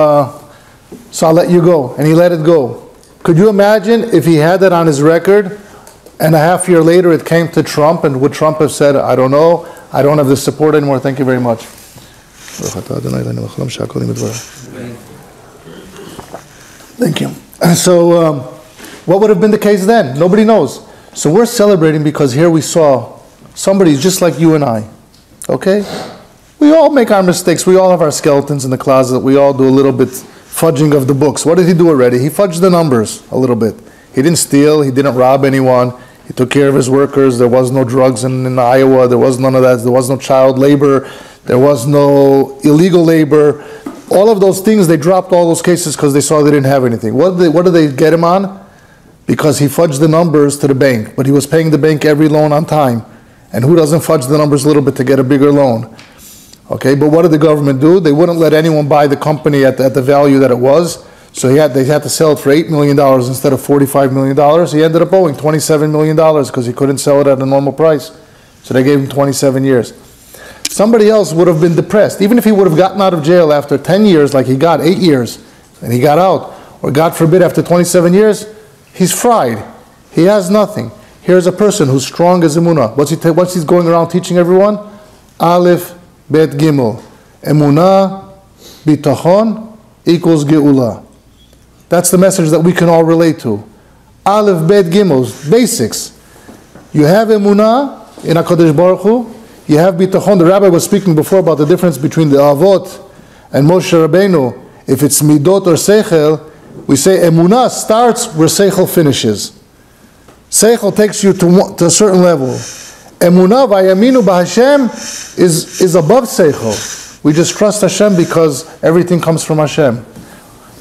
I'll let you go." And he let it go. Could you imagine if he had that on his record, and a half year later it came to Trump, and would Trump have said, "I don't know, I don't have the support anymore, thank you very much"? Thank you. So what would have been the case then? Nobody knows. So we're celebrating because here we saw somebody just like you and I. Okay? We all make our mistakes. We all have our skeletons in the closet. We all do a little bit fudging of the books. What did he do already? He fudged the numbers a little bit. He didn't steal. He didn't rob anyone. He took care of his workers. There was no drugs in Iowa. There was none of that. There was no child labor. There was no illegal labor. All of those things, they dropped all those cases because they saw they didn't have anything. What did they get him on? Because he fudged the numbers to the bank. But he was paying the bank every loan on time. And who doesn't fudge the numbers a little bit to get a bigger loan? Okay, but what did the government do? They wouldn't let anyone buy the company at the value that it was. So they had to sell it for $8 million instead of $45 million. He ended up owing $27 million because he couldn't sell it at a normal price. So they gave him 27 years. Somebody else would have been depressed. Even if he would have gotten out of jail after 10 years, like he got 8 years, and he got out, or God forbid after 27 years, he's fried. He has nothing. Here's a person who's strong as emunah. What's he going around teaching everyone? Aleph, Bet, Gimel. Emunah, bitachon, equals geula. That's the message that we can all relate to. Aleph, Bet, Gimel, basics. You have emunah in HaKadosh Baruch Hu. You have bitachon. The Rabbi was speaking before about the difference between the Avot and Moshe Rabbeinu. If it's midot or seichel, we say emunah starts where seichel finishes. Seichel takes you to a certain level. Emunah v'yaminu b'Hashem is above seichel. We just trust Hashem because everything comes from Hashem.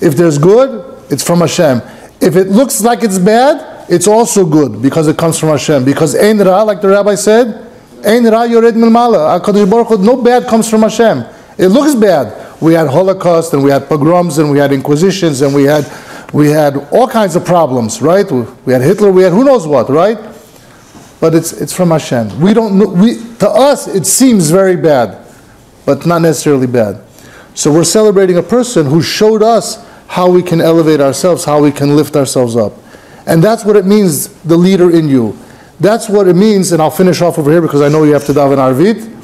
If there's good, it's from Hashem. If it looks like it's bad, it's also good because it comes from Hashem. Because ein ra, like the Rabbi said, ein ra yored milmala. HaKadosh Baruch Hu, no bad comes from Hashem. It looks bad. We had Holocaust, and we had pogroms, and we had inquisitions, and we had all kinds of problems, right? We had Hitler, we had who knows what, right? But it's from Hashem. We don't know. To us, it seems very bad, but not necessarily bad. So we're celebrating a person who showed us how we can elevate ourselves, how we can lift ourselves up. And that's what it means, the leader in you. That's what it means, and I'll finish off over here because I know you have to daven Arvit.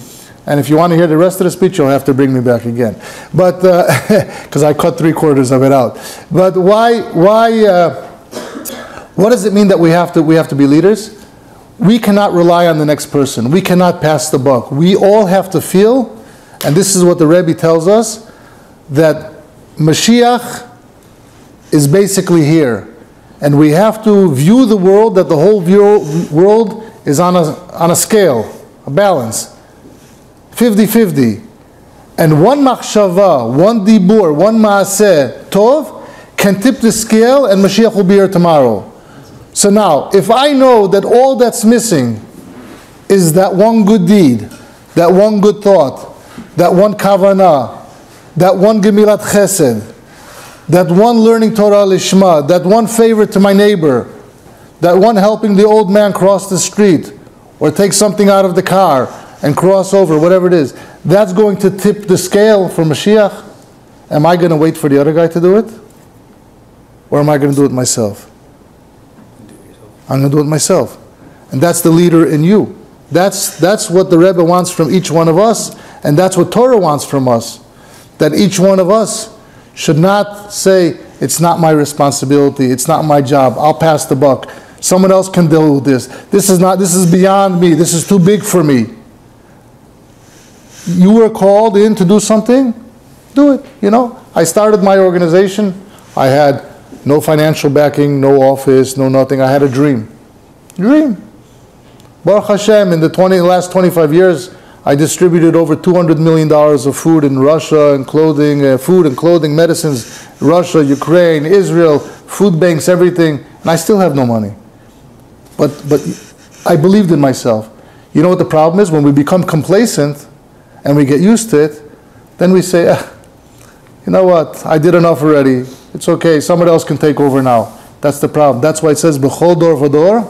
And if you want to hear the rest of the speech, you'll have to bring me back again. But, because I cut 3/4 of it out. But what does it mean that we have to be leaders? We cannot rely on the next person. We cannot pass the buck. We all have to feel, and this is what the Rabbi tells us, that Mashiach is basically here. And we have to view the world, that the whole world is on a scale, a balance. 50-50. And one machshava, one dibur, one maaseh, tov, can tip the scale and Mashiach will be here tomorrow. So now, if I know that all that's missing is that one good deed, that one good thought, that one kavanah, that one gemilat chesed, that one learning Torah lishma, that one favor to my neighbor, that one helping the old man cross the street, or take something out of the car, and cross over, whatever it is, that's going to tip the scale for Mashiach. Am I going to wait for the other guy to do it? Or am I going to do it myself? I'm going to do it myself. And that's the leader in you. That's what the Rebbe wants from each one of us, and that's what Torah wants from us. That each one of us should not say, it's not my responsibility, it's not my job, I'll pass the buck. Someone else can deal with this. This is beyond me, this is too big for me. You were called in to do something, do it. You know, I started my organization. I had no financial backing, no office, no nothing. I had a dream. Baruch Hashem, in the last 25 years, I distributed over $200 million of food in Russia, and clothing, food and clothing, medicines, Russia, Ukraine, Israel, food banks, everything. And I still have no money. But I believed in myself. You know what the problem is? When we become complacent, and we get used to it, then we say, you know what, I did enough already. It's okay, someone else can take over now. That's the problem. That's why it says, B'chol dor v'dor,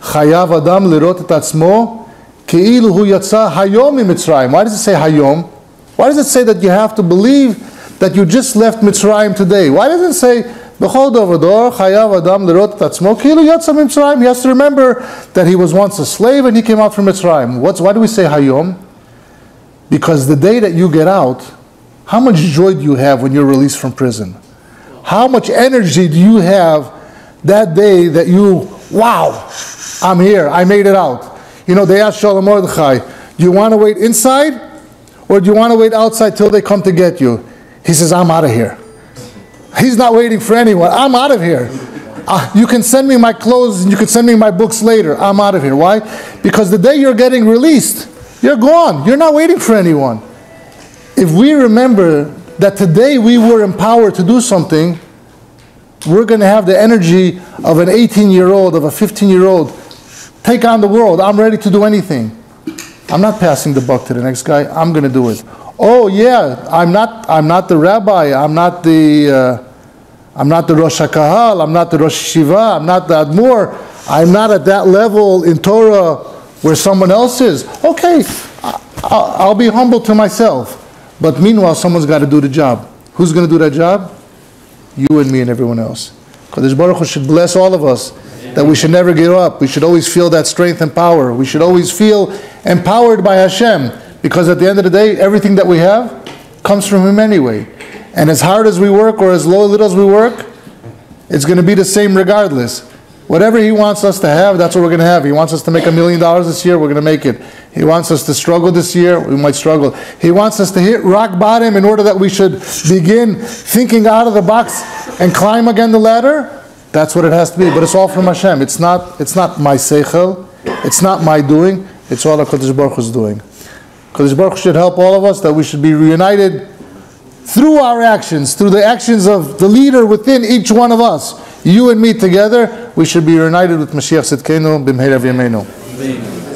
chayav adam lirot et atzmo, ki'ilu hu yatsa hayom miMitzrayim. Why does it say hayom? Why does it say that you have to believe that you just left Mitzrayim today? Why doesn't it say, B'chol dor v'dor, chayav adam lirot et atzmo, ki'ilu yatsa miMitzrayim? He has to remember that he was once a slave and he came out from Mitzrayim. Why do we say hayom? Because the day that you get out, how much joy do you have when you're released from prison? How much energy do you have that day that you, wow, I'm here, I made it out. You know, they asked Shalom Mordechai, do you want to wait inside or do you want to wait outside till they come to get you? He says, I'm out of here. He's not waiting for anyone. I'm out of here. You can send me my clothes and you can send me my books later. I'm out of here. Why? Because the day you're getting released, you're gone. You're not waiting for anyone. If we remember that today we were empowered to do something, we're going to have the energy of an 18-year-old, of a 15-year-old. Take on the world. I'm ready to do anything. I'm not passing the buck to the next guy. I'm going to do it. Oh yeah, I'm not the rabbi. I'm not the Rosh HaKahal. I'm not the Rosh Yeshiva. I'm not the Admor. I'm not at that level in Torah where someone else is. Okay, I'll be humble to myself. But meanwhile, someone's got to do the job. Who's going to do that job? You and me and everyone else. Kadosh Baruch Hu should bless all of us, that we should never give up. We should always feel that strength and power. We should always feel empowered by Hashem, because at the end of the day, everything that we have comes from Him anyway. And as hard as we work, or as little as we work, it's going to be the same regardless. Whatever He wants us to have, that's what we're going to have. He wants us to make $1 million this year, we're going to make it. He wants us to struggle this year, we might struggle. He wants us to hit rock bottom in order that we should begin thinking out of the box and climb again the ladder. That's what it has to be. But it's all from Hashem. It's not my seichel. It's not my doing. It's all HaKadosh Baruch Hu's doing. HaKadosh Baruch Hu should help all of us, that we should be reunited through our actions, through the actions of the leader within each one of us. You and me together, we should be united with Mashiach Tzidkenu b'mheira v'yameinu.